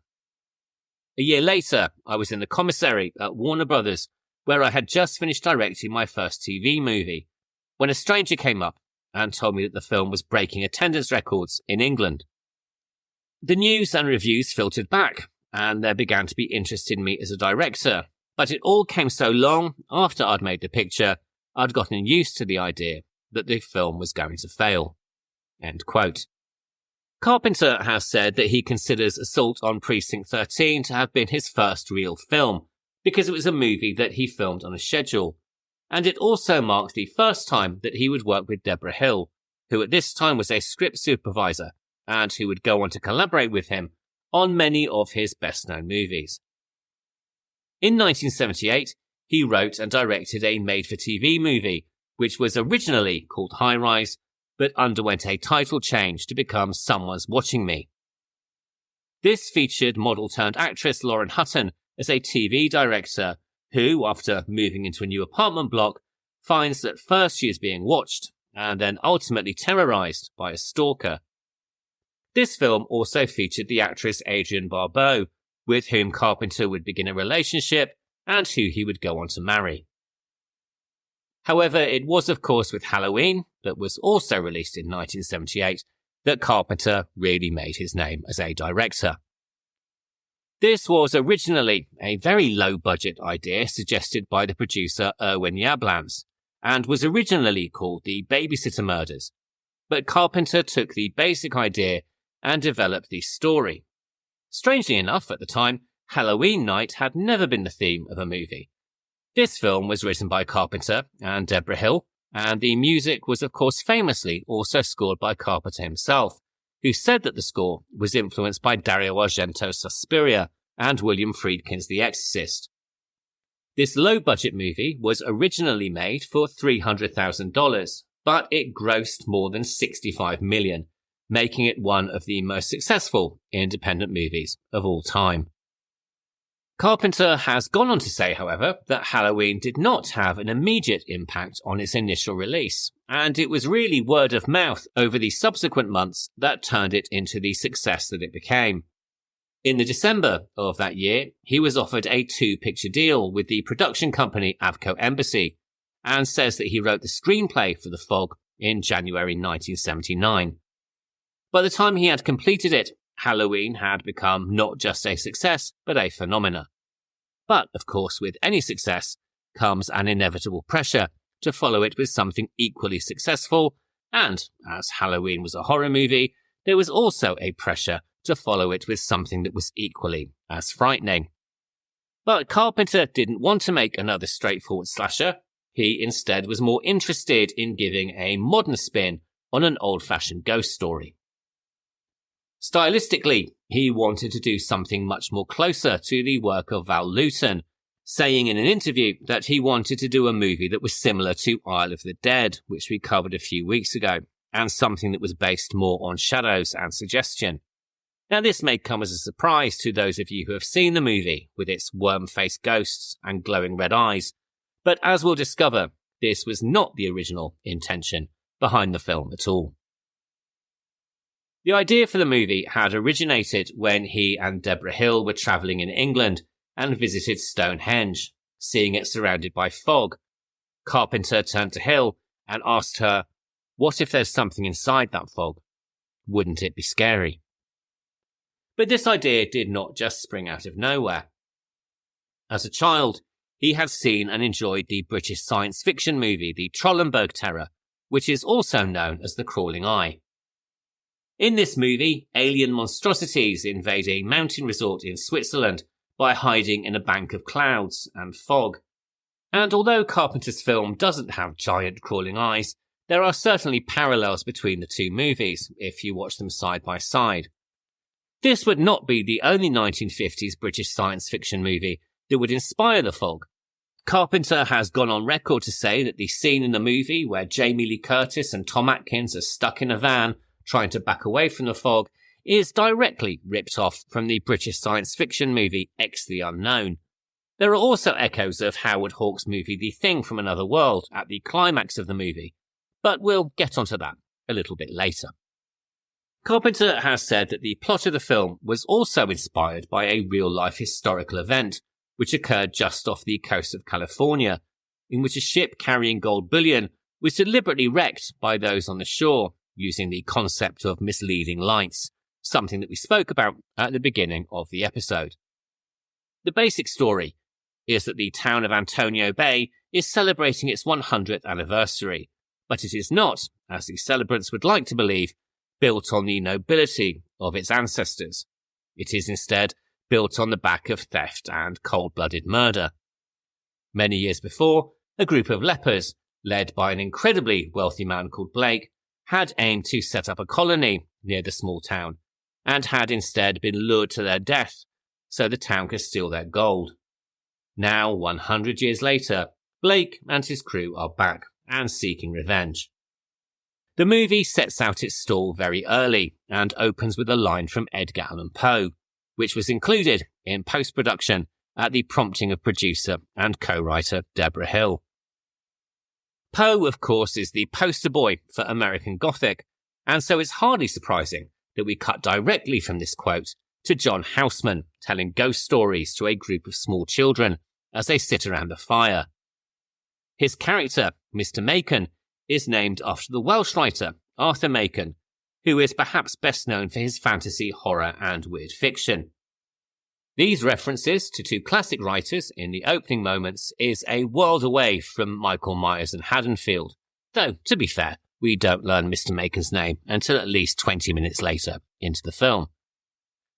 A year later, I was in the commissary at Warner Brothers, where I had just finished directing my first TV movie, when a stranger came up and told me that the film was breaking attendance records in England. The news and reviews filtered back, and there began to be interest in me as a director, but it all came so long after I'd made the picture, I'd gotten used to the idea that the film was going to fail." End quote. Carpenter has said that he considers Assault on Precinct 13 to have been his first real film, because it was a movie that he filmed on a schedule, and it also marked the first time that he would work with Deborah Hill, who at this time was a script supervisor, and who would go on to collaborate with him on many of his best-known movies. In 1978, he wrote and directed a made-for-TV movie, which was originally called High Rise, but underwent a title change to become Someone's Watching Me. This featured model-turned-actress Lauren Hutton as a TV director who, after moving into a new apartment block, finds that first she is being watched, and then ultimately terrorized by a stalker. This film also featured the actress Adrienne Barbeau, with whom Carpenter would begin a relationship and who he would go on to marry. However, it was of course with Halloween, that was also released in 1978, that Carpenter really made his name as a director. This was originally a very low-budget idea suggested by the producer Irwin Yablans, and was originally called The Babysitter Murders, but Carpenter took the basic idea and developed the story. Strangely enough, at the time, Halloween night had never been the theme of a movie. This film was written by Carpenter and Deborah Hill, and the music was of course famously also scored by Carpenter himself, who said that the score was influenced by Dario Argento's Suspiria and William Friedkin's The Exorcist. This low-budget movie was originally made for $300,000, but it grossed more than $65 million, making it one of the most successful independent movies of all time. Carpenter has gone on to say, however, that Halloween did not have an immediate impact on its initial release, and it was really word of mouth over the subsequent months that turned it into the success that it became. In the December of that year, he was offered a 2-picture deal with the production company Avco Embassy, and says that he wrote the screenplay for The Fog in January 1979. By the time he had completed it, Halloween had become not just a success, but a phenomenon. But, of course, with any success comes an inevitable pressure to follow it with something equally successful, and, as Halloween was a horror movie, there was also a pressure to follow it with something that was equally as frightening. But Carpenter didn't want to make another straightforward slasher. He instead was more interested in giving a modern spin on an old-fashioned ghost story. Stylistically, he wanted to do something much more closer to the work of Val Lewton, saying in an interview that he wanted to do a movie that was similar to Isle of the Dead, which we covered a few weeks ago, and something that was based more on shadows and suggestion. Now, this may come as a surprise to those of you who have seen the movie, with its worm-faced ghosts and glowing red eyes, but as we'll discover, this was not the original intention behind the film at all. The idea for the movie had originated when he and Deborah Hill were travelling in England and visited Stonehenge, seeing it surrounded by fog. Carpenter turned to Hill and asked her, "What if there's something inside that fog? Wouldn't it be scary?" But this idea did not just spring out of nowhere. As a child, he had seen and enjoyed the British science fiction movie The Trollenberg Terror, which is also known as The Crawling Eye. In this movie, alien monstrosities invade a mountain resort in Switzerland by hiding in a bank of clouds and fog. And although Carpenter's film doesn't have giant crawling eyes, there are certainly parallels between the two movies if you watch them side by side. This would not be the only 1950s British science fiction movie that would inspire The Fog. Carpenter has gone on record to say that the scene in the movie where Jamie Lee Curtis and Tom Atkins are stuck in a van trying to back away from the fog is directly ripped off from the British science fiction movie X the Unknown. There are also echoes of Howard Hawks' movie The Thing from Another World at the climax of the movie, but we'll get onto that a little bit later. Carpenter has said that the plot of the film was also inspired by a real-life historical event which occurred just off the coast of California, in which a ship carrying gold bullion was deliberately wrecked by those on the shore, using the concept of misleading lights, something that we spoke about at the beginning of the episode. The basic story is that the town of Antonio Bay is celebrating its 100th anniversary, but it is not, as the celebrants would like to believe, built on the nobility of its ancestors. It is instead built on the back of theft and cold-blooded murder. Many years before, a group of lepers, led by an incredibly wealthy man called Blake, had aimed to set up a colony near the small town, and had instead been lured to their death so the town could steal their gold. Now, 100 years later, Blake and his crew are back and seeking revenge. The movie sets out its stall very early and opens with a line from Edgar Allan Poe, which was included in post-production at the prompting of producer and co-writer Deborah Hill. Poe, of course, is the poster boy for American Gothic, and so it's hardly surprising that we cut directly from this quote to John Houseman telling ghost stories to a group of small children as they sit around a fire. His character, Mr. Macon, is named after the Welsh writer Arthur Macon, who is perhaps best known for his fantasy, horror and weird fiction. These references to two classic writers in the opening moments is a world away from Michael Myers and Haddonfield, though, to be fair, we don't learn Mr. Macon's name until at least 20 minutes later into the film.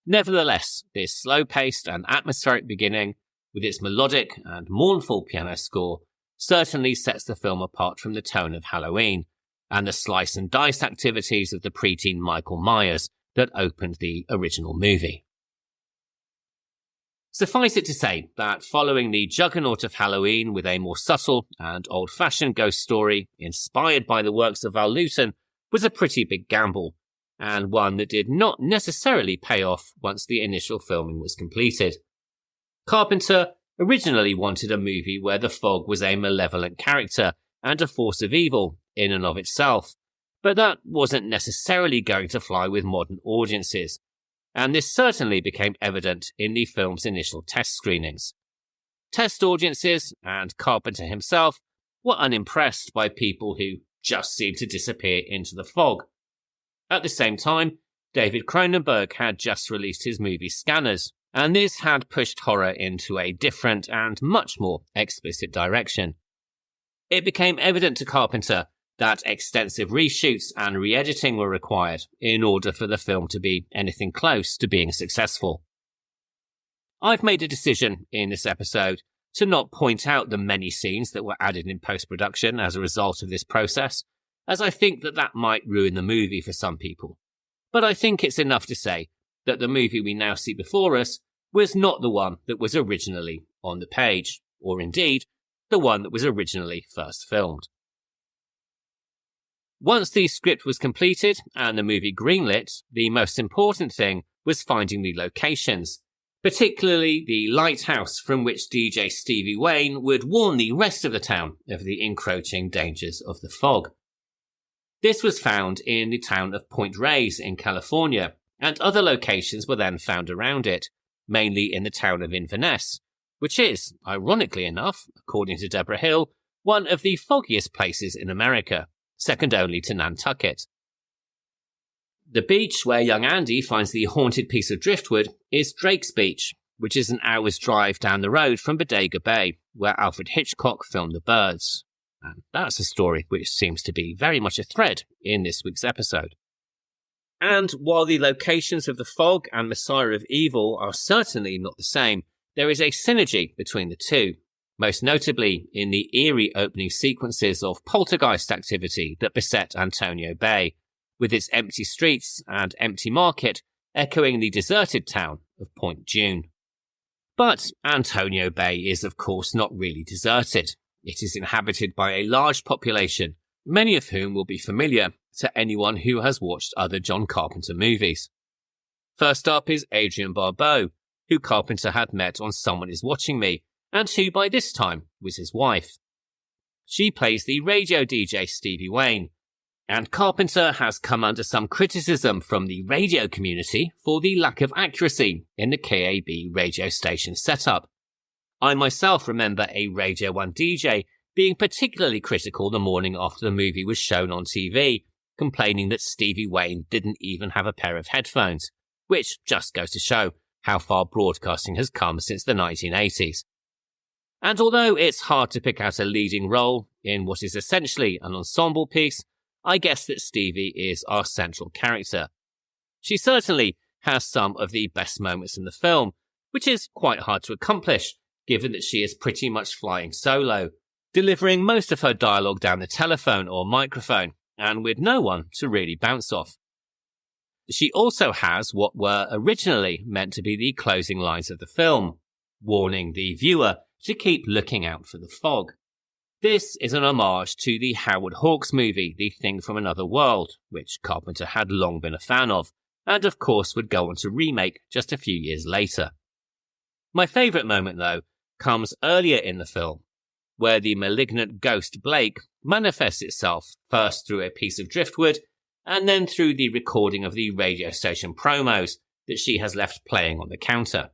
Nevertheless, this slow-paced and atmospheric beginning, with its melodic and mournful piano score, certainly sets the film apart from the tone of Halloween, and the slice and dice activities of the preteen Michael Myers that opened the original movie. Suffice it to say that following the juggernaut of Halloween with a more subtle and old-fashioned ghost story inspired by the works of Val Lewton was a pretty big gamble, and one that did not necessarily pay off once the initial filming was completed. Carpenter originally wanted a movie where the fog was a malevolent character and a force of evil in and of itself, but that wasn't necessarily going to fly with modern audiences, and this certainly became evident in the film's initial test screenings. Test audiences, and Carpenter himself, were unimpressed by people who just seemed to disappear into the fog. At the same time, David Cronenberg had just released his movie Scanners, and this had pushed horror into a different and much more explicit direction. It became evident to Carpenter that extensive reshoots and re-editing were required in order for the film to be anything close to being successful. I've made a decision in this episode to not point out the many scenes that were added in post-production as a result of this process, as I think that might ruin the movie for some people. But I think it's enough to say that the movie we now see before us was not the one that was originally on the page, or indeed, the one that was originally first filmed. Once the script was completed and the movie greenlit, the most important thing was finding the locations, particularly the lighthouse from which DJ Stevie Wayne would warn the rest of the town of the encroaching dangers of the fog. This was found in the town of Point Reyes in California, and other locations were then found around it, mainly in the town of Inverness, which is, ironically enough, according to Deborah Hill, one of the foggiest places in America, second only to Nantucket. The beach where young Andy finds the haunted piece of driftwood is Drake's Beach, which is an hour's drive down the road from Bodega Bay, where Alfred Hitchcock filmed The Birds. And that's a story which seems to be very much a thread in this week's episode. And while the locations of the fog and Messiah of Evil are certainly not the same, there is a synergy between the two, most notably in the eerie opening sequences of poltergeist activity that beset Antonio Bay, with its empty streets and empty market echoing the deserted town of Point June. But Antonio Bay is of course not really deserted. It is inhabited by a large population, many of whom will be familiar to anyone who has watched other John Carpenter movies. First up is Adrienne Barbeau, who Carpenter had met on Someone Is Watching Me, and who by this time was his wife. She plays the radio DJ Stevie Wayne, and Carpenter has come under some criticism from the radio community for the lack of accuracy in the KAB radio station setup. I myself remember a Radio 1 DJ being particularly critical the morning after the movie was shown on TV, complaining that Stevie Wayne didn't even have a pair of headphones, which just goes to show how far broadcasting has come since the 1980s. And although it's hard to pick out a leading role in what is essentially an ensemble piece, I guess that Stevie is our central character. She certainly has some of the best moments in the film, which is quite hard to accomplish, given that she is pretty much flying solo, delivering most of her dialogue down the telephone or microphone, and with no one to really bounce off. She also has what were originally meant to be the closing lines of the film, warning the viewer to keep looking out for the fog. This is an homage to the Howard Hawks movie, The Thing from Another World, which Carpenter had long been a fan of, and of course would go on to remake just a few years later. My favourite moment, though, comes earlier in the film, where the malignant ghost Blake manifests itself first through a piece of driftwood, and then through the recording of the radio station promos that she has left playing on the counter.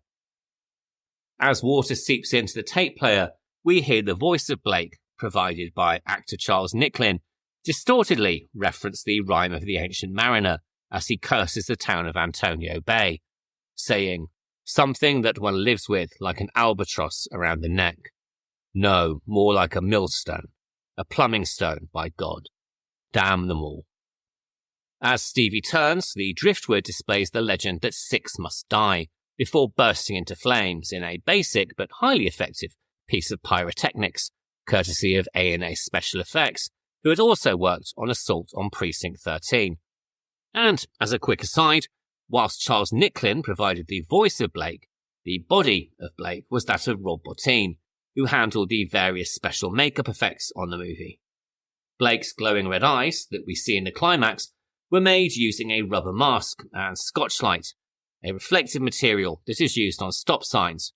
As water seeps into the tape player, we hear the voice of Blake, provided by actor Charles Nicklin, distortedly reference the rhyme of the Ancient Mariner as he curses the town of Antonio Bay, saying, "Something that one lives with like an albatross around the neck. No, more like a millstone, a plumbing stone, by God. Damn them all." As Stevie turns, the driftwood displays the legend that 6 must die, before bursting into flames in a basic but highly effective piece of pyrotechnics, courtesy of A&A Special Effects, who had also worked on Assault on Precinct 13. And, as a quick aside, whilst Charles Nicklin provided the voice of Blake, The body of Blake was that of Rob Bottin, who handled the various special makeup effects on the movie. Blake's glowing red eyes that we see in the climax were made using a rubber mask and scotchlight, a reflective material that is used on stop signs,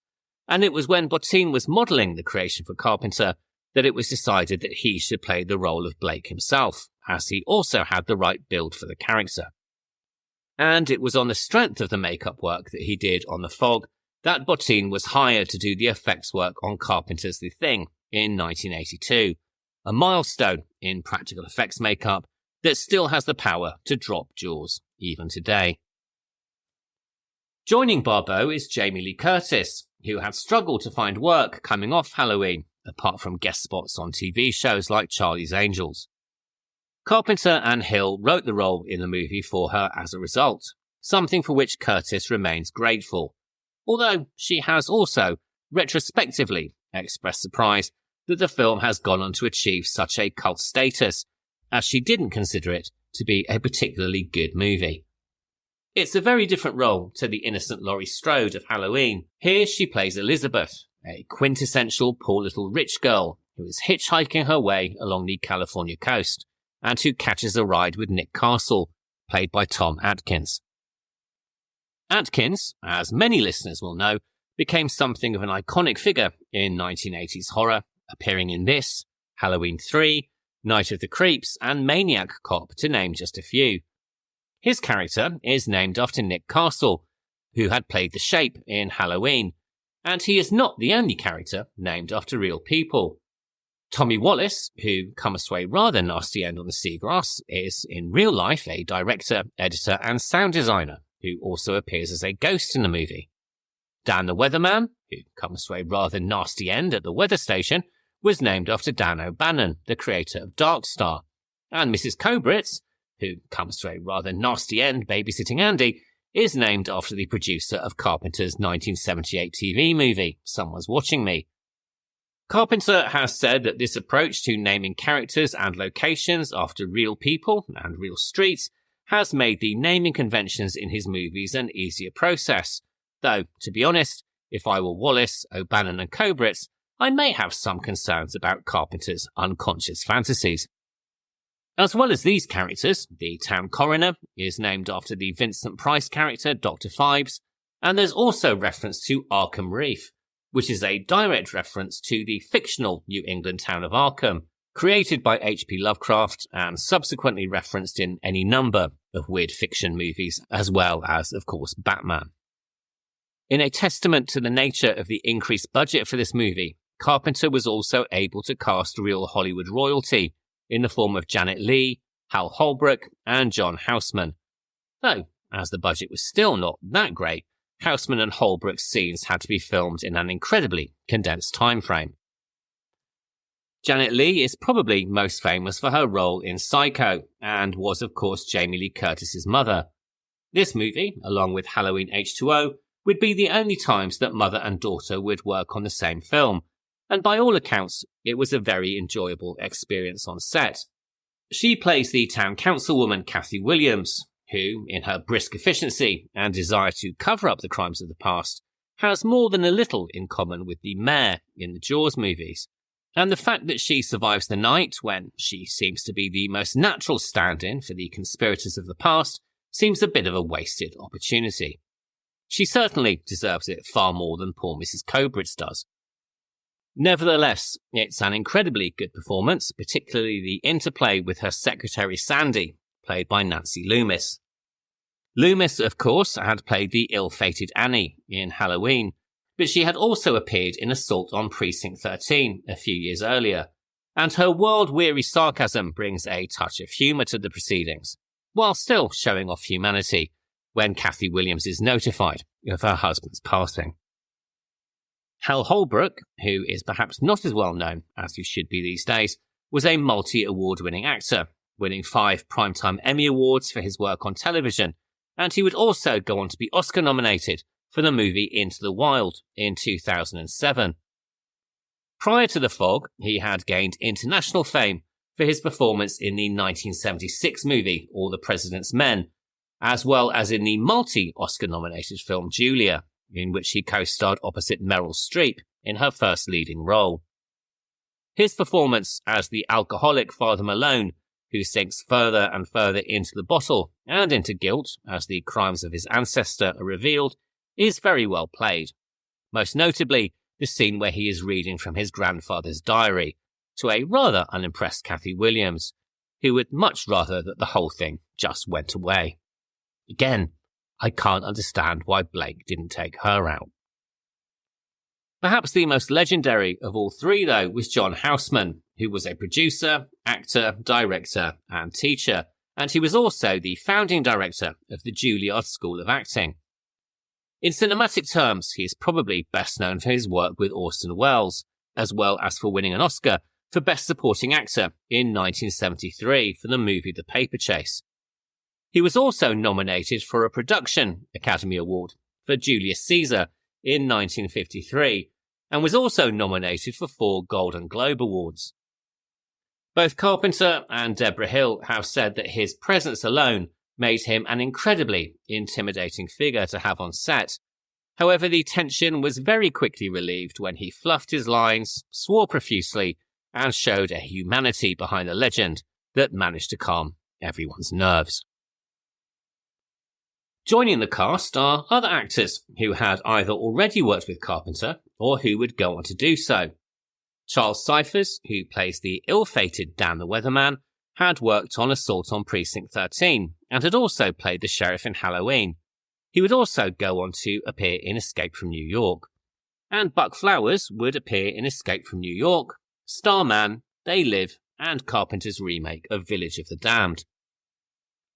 and it was when Bottin was modelling the creation for Carpenter that it was decided that he should play the role of Blake himself, as he also had the right build for the character. And it was on the strength of the makeup work that he did on The Fog that Bottin was hired to do the effects work on Carpenter's The Thing in 1982, a milestone in practical effects makeup that still has the power to drop jaws even today. Joining Barbeau is Jamie Lee Curtis, who had struggled to find work coming off Halloween, apart from guest spots on TV shows like Charlie's Angels. Carpenter and Hill wrote the role in the movie for her as a result, something for which Curtis remains grateful, although she has also, retrospectively, expressed surprise that the film has gone on to achieve such a cult status, as she didn't consider it to be a particularly good movie. It's a very different role to the innocent Laurie Strode of Halloween. Here she plays Elizabeth, a quintessential poor little rich girl who is hitchhiking her way along the California coast and who catches a ride with Nick Castle, played by Tom Atkins. Atkins, as many listeners will know, became something of an iconic figure in 1980s horror, appearing in this, Halloween 3, Night of the Creeps, and Maniac Cop, to name just a few. His character is named after Nick Castle, who had played the Shape in Halloween, and he is not the only character named after real people. Tommy Wallace, who comes to a rather nasty end on the seagrass, is in real life a director, editor, and sound designer, who also appears as a ghost in the movie. Dan the Weatherman, who comes to a rather nasty end at the weather station, was named after Dan O'Bannon, the creator of Dark Star, and Mrs. Cobritz, who comes to a rather nasty end babysitting Andy, is named after the producer of Carpenter's 1978 TV movie, Someone's Watching Me. Carpenter has said that this approach to naming characters and locations after real people and real streets has made the naming conventions in his movies an easier process, though, to be honest, if I were Wallace, O'Bannon and Cobritz, I may have some concerns about Carpenter's unconscious fantasies. As well as these characters, the town coroner is named after the Vincent Price character Dr. Phibes, and there's also reference to Arkham Reef, which is a direct reference to the fictional New England town of Arkham, created by H.P. Lovecraft and subsequently referenced in any number of weird fiction movies, as well as, of course, Batman. In a testament to the nature of the increased budget for this movie, Carpenter was also able to cast real Hollywood royalty in the form of Janet Leigh, Hal Holbrook, and John Houseman. Though, as the budget was still not that great, Houseman and Holbrook's scenes had to be filmed in an incredibly condensed time frame. Janet Leigh is probably most famous for her role in Psycho, and was of course Jamie Lee Curtis's mother. This movie, along with Halloween H2O, would be the only times that mother and daughter would work on the same film, and by all accounts, it was a very enjoyable experience on set. She plays the town councilwoman Kathy Williams, who, in her brisk efficiency and desire to cover up the crimes of the past, has more than a little in common with the mayor in the Jaws movies. And the fact that she survives the night when she seems to be the most natural stand-in for the conspirators of the past seems a bit of a wasted opportunity. She certainly deserves it far more than poor Mrs. Cobritz does. Nevertheless, it's an incredibly good performance, particularly the interplay with her secretary Sandy, played by Nancy Loomis. Loomis, of course, had played the ill-fated Annie in Halloween, but she had also appeared in Assault on Precinct 13 a few years earlier, and her world-weary sarcasm brings a touch of humour to the proceedings, while still showing off humanity when Kathy Williams is notified of her husband's passing. Hal Holbrook, who is perhaps not as well known as he should be these days, was a multi-award-winning actor, winning 5 Primetime Emmy Awards for his work on television, and he would also go on to be Oscar-nominated for the movie Into the Wild in 2007. Prior to The Fog, he had gained international fame for his performance in the 1976 movie All the President's Men, as well as in the multi-Oscar-nominated film Julia, in which he co-starred opposite Meryl Streep in her first leading role. His performance as the alcoholic Father Malone, who sinks further and further into the bottle and into guilt as the crimes of his ancestor are revealed, is very well played. Most notably, the scene where he is reading from his grandfather's diary to a rather unimpressed Kathy Williams, who would much rather that the whole thing just went away. Again, I can't understand why Blake didn't take her out. Perhaps the most legendary of all three, though, was John Houseman, who was a producer, actor, director, and teacher, and he was also the founding director of the Juilliard School of Acting. In cinematic terms, he is probably best known for his work with Orson Welles, as well as for winning an Oscar for Best Supporting Actor in 1973 for the movie The Paper Chase. He was also nominated for a Production Academy Award for Julius Caesar in 1953, and was also nominated for 4 Golden Globe Awards. Both Carpenter and Deborah Hill have said that his presence alone made him an incredibly intimidating figure to have on set. However, the tension was very quickly relieved when he fluffed his lines, swore profusely, and showed a humanity behind the legend that managed to calm everyone's nerves. Joining the cast are other actors who had either already worked with Carpenter or who would go on to do so. Charles Cyphers, who plays the ill-fated Dan the Weatherman, had worked on Assault on Precinct 13 and had also played the sheriff in Halloween. He would also go on to appear in Escape from New York. And Buck Flowers would appear in Escape from New York, Starman, They Live, and Carpenter's remake of Village of the Damned.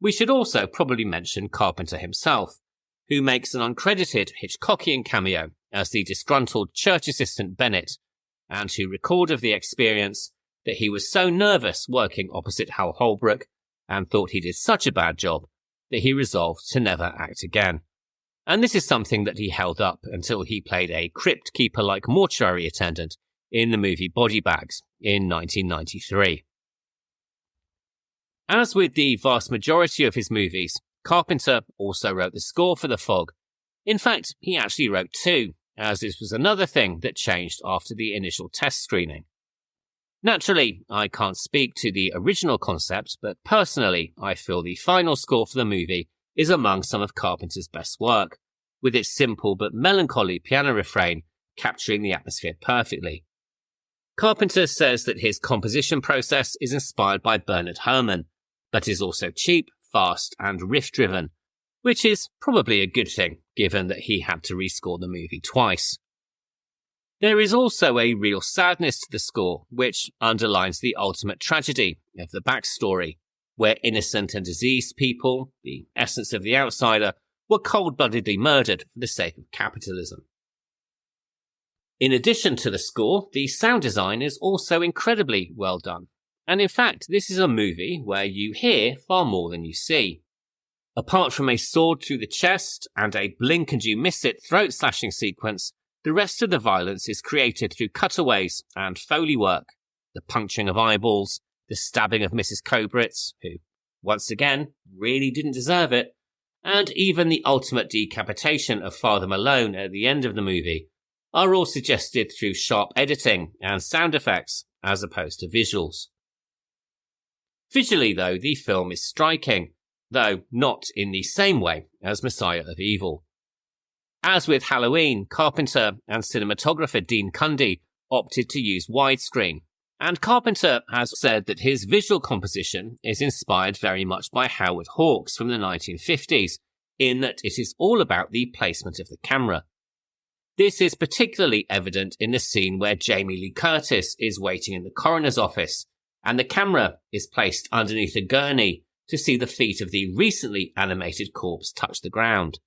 We should also probably mention Carpenter himself, who makes an uncredited Hitchcockian cameo as the disgruntled church assistant Bennett, and who recalled of the experience that he was so nervous working opposite Hal Holbrook and thought he did such a bad job that he resolved to never act again. And this is something that he held up until he played a crypt keeper-like mortuary attendant in the movie Body Bags in 1993. As with the vast majority of his movies, Carpenter also wrote the score for The Fog. In fact, he actually wrote 2, as this was another thing that changed after the initial test screening. Naturally, I can't speak to the original concept, but personally, I feel the final score for the movie is among some of Carpenter's best work, with its simple but melancholy piano refrain capturing the atmosphere perfectly. Carpenter says that his composition process is inspired by Bernard Herrmann, but is also cheap, fast, and riff-driven, which is probably a good thing, given that he had to rescore the movie twice. There is also a real sadness to the score, which underlines the ultimate tragedy of the backstory, where innocent and diseased people, the essence of the outsider, were cold-bloodedly murdered for the sake of capitalism. In addition to the score, the sound design is also incredibly well done. And in fact, this is a movie where you hear far more than you see. Apart from a sword through the chest and a blink and you miss it throat-slashing sequence, the rest of the violence is created through cutaways and Foley work, the puncturing of eyeballs, the stabbing of Mrs. Kobritz, who, once again, really didn't deserve it, and even the ultimate decapitation of Father Malone at the end of the movie, are all suggested through sharp editing and sound effects, as opposed to visuals. Visually, though, the film is striking, though not in the same way as Messiah of Evil. As with Halloween, Carpenter and cinematographer Dean Cundy opted to use widescreen, and Carpenter has said that his visual composition is inspired very much by Howard Hawks from the 1950s, in that it is all about the placement of the camera. This is particularly evident in the scene where Jamie Lee Curtis is waiting in the coroner's office, and the camera is placed underneath a gurney to see the feet of the recently animated corpse touch the ground.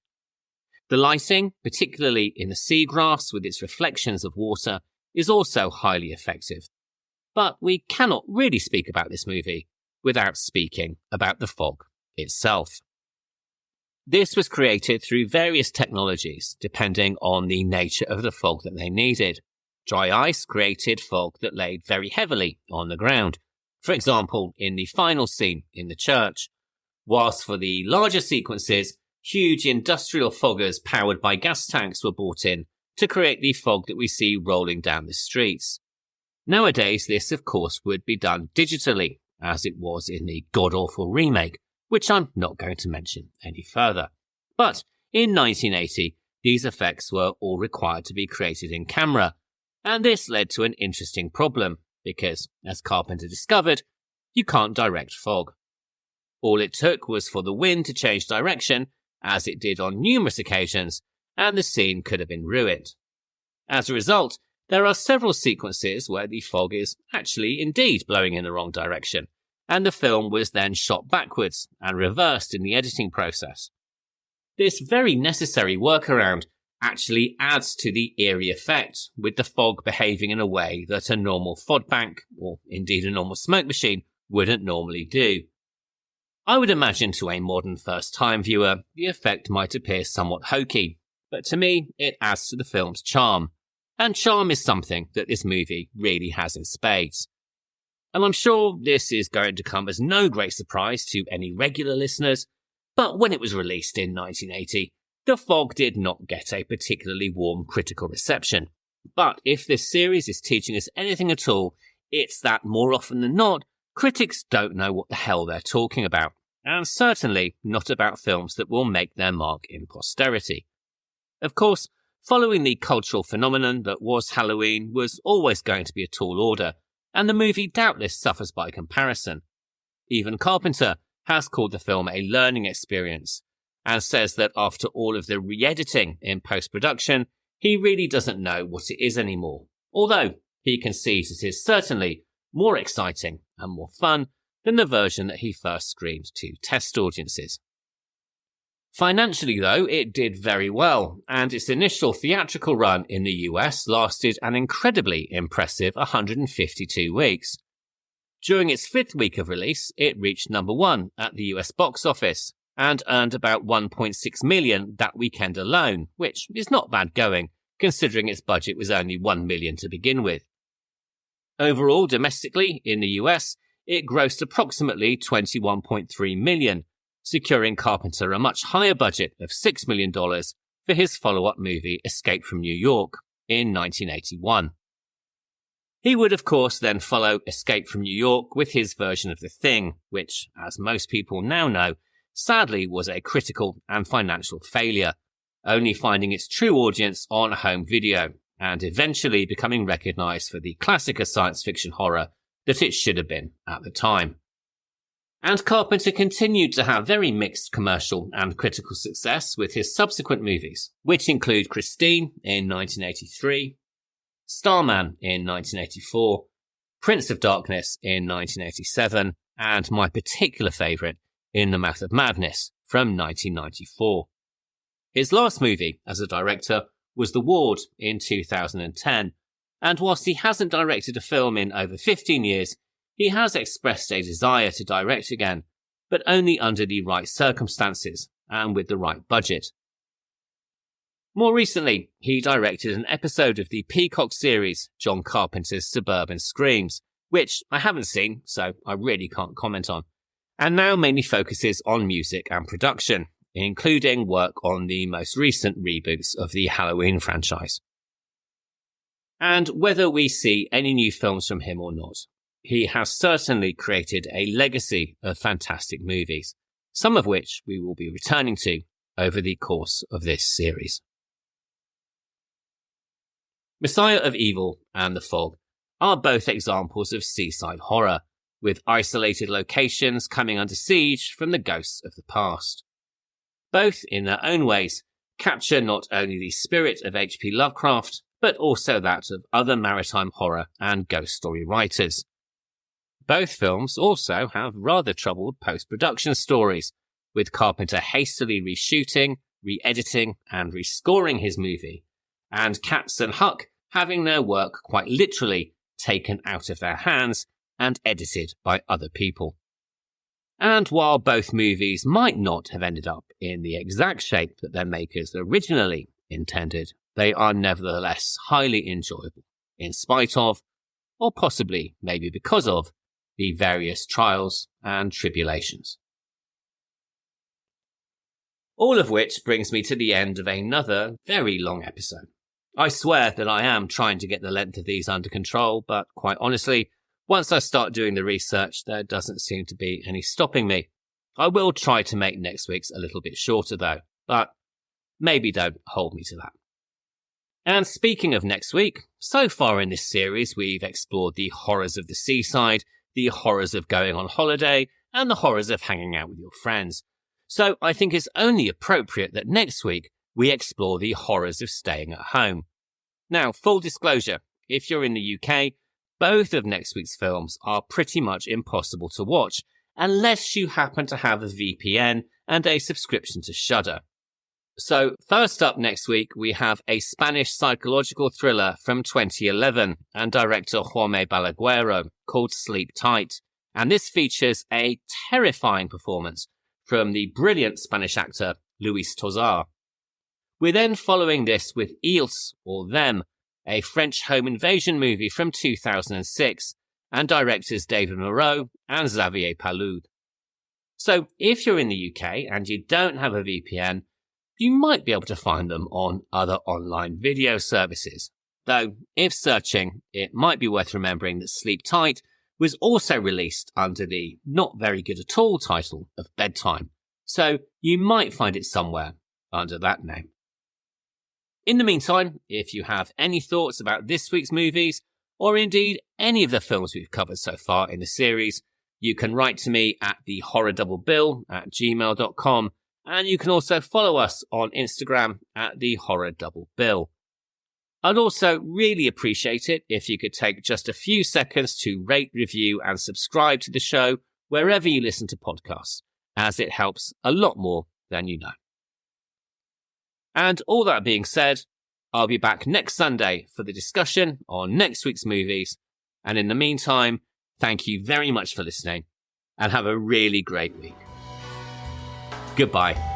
The lighting, particularly in the seagrass with its reflections of water, is also highly effective. But we cannot really speak about this movie without speaking about the fog itself. This was created through various technologies, depending on the nature of the fog that they needed. Dry ice created fog that laid very heavily on the ground, for example, in the final scene in the church, whilst for the larger sequences, huge industrial foggers powered by gas tanks were brought in to create the fog that we see rolling down the streets. Nowadays, this of course would be done digitally, as it was in the god-awful remake, which I'm not going to mention any further. But in 1980, these effects were all required to be created in camera, and this led to an interesting problem, because, as Carpenter discovered, you can't direct fog. All it took was for the wind to change direction, as it did on numerous occasions, and the scene could have been ruined. As a result, there are several sequences where the fog is actually indeed blowing in the wrong direction, and the film was then shot backwards and reversed in the editing process. This very necessary workaround actually adds to the eerie effect, with the fog behaving in a way that a normal fog bank, or indeed a normal smoke machine, wouldn't normally do. I would imagine to a modern first-time viewer, the effect might appear somewhat hokey, but to me, it adds to the film's charm. And charm is something that this movie really has in spades. And I'm sure this is going to come as no great surprise to any regular listeners, but when it was released in 1980, The Fog did not get a particularly warm critical reception. But if this series is teaching us anything at all, it's that more often than not, critics don't know what the hell they're talking about, and certainly not about films that will make their mark in posterity. Of course, following the cultural phenomenon that was Halloween was always going to be a tall order, and the movie doubtless suffers by comparison. Even Carpenter has called the film a learning experience, and says that after all of the re-editing in post-production, he really doesn't know what it is anymore, although he concedes it is certainly more exciting and more fun than the version that he first screened to test audiences. Financially, though, it did very well, and its initial theatrical run in the US lasted an incredibly impressive 152 weeks. During its fifth week of release, it reached number 1 at the US box office, and earned about $1.6 million that weekend alone, which is not bad going, considering its budget was only $1 million to begin with. Overall, domestically, in the US, it grossed approximately $21.3 million, securing Carpenter a much higher budget of $6 million for his follow-up movie Escape from New York in 1981. He would, of course, then follow Escape from New York with his version of The Thing, which, as most people now know, sadly was a critical and financial failure, only finding its true audience on home video, and eventually becoming recognised for the classic of science fiction horror that it should have been at the time. And Carpenter continued to have very mixed commercial and critical success with his subsequent movies, which include Christine in 1983, Starman in 1984, Prince of Darkness in 1987, and my particular favourite, In the Mouth of Madness from 1994. His last movie as a director was The Ward in 2010, and whilst he hasn't directed a film in over 15 years, he has expressed a desire to direct again, but only under the right circumstances and with the right budget. More recently, he directed an episode of the Peacock series, John Carpenter's Suburban Screams, which I haven't seen, so I really can't comment on, and now mainly focuses on music and production, including work on the most recent reboots of the Halloween franchise. And whether we see any new films from him or not, he has certainly created a legacy of fantastic movies, some of which we will be returning to over the course of this series. Messiah of Evil and The Fog are both examples of seaside horror, with isolated locations coming under siege from the ghosts of the past. Both, in their own ways, capture not only the spirit of H.P. Lovecraft, but also that of other maritime horror and ghost story writers. Both films also have rather troubled post-production stories, with Carpenter hastily reshooting, re-editing, and rescoring his movie, and Katz and Huck having their work quite literally taken out of their hands and edited by other people. And while both movies might not have ended up in the exact shape that their makers originally intended, they are nevertheless highly enjoyable, in spite of, or possibly maybe because of, the various trials and tribulations. All of which brings me to the end of another very long episode. I swear that I am trying to get the length of these under control, but quite honestly, once I start doing the research, there doesn't seem to be any stopping me. I will try to make next week's a little bit shorter though, but maybe don't hold me to that. And speaking of next week, so far in this series we've explored the horrors of the seaside, the horrors of going on holiday, and the horrors of hanging out with your friends. So I think it's only appropriate that next week we explore the horrors of staying at home. Now, full disclosure, if you're in the UK, both of next week's films are pretty much impossible to watch unless you happen to have a VPN and a subscription to Shudder. So, first up next week, we have a Spanish psychological thriller from 2011 and director Jaume Balaguero called Sleep Tight. And this features a terrifying performance from the brilliant Spanish actor Luis Tosar. We're then following this with Ils, or Them, a French home invasion movie from 2006, and directors David Moreau and Xavier Palud. So, if you're in the UK and you don't have a VPN, you might be able to find them on other online video services. Though, if searching, it might be worth remembering that Sleep Tight was also released under the not very good at all title of Bedtime, so you might find it somewhere under that name. In the meantime, if you have any thoughts about this week's movies, or indeed any of the films we've covered so far in the series, you can write to me at thehorrordouble@gmail.com, and you can also follow us on Instagram at thehorrordouble. I'd also really appreciate it if you could take just a few seconds to rate, review, and subscribe to the show wherever you listen to podcasts, as it helps a lot more than you know. And all that being said, I'll be back next Sunday for the discussion on next week's movies. And in the meantime, thank you very much for listening and have a really great week. Goodbye.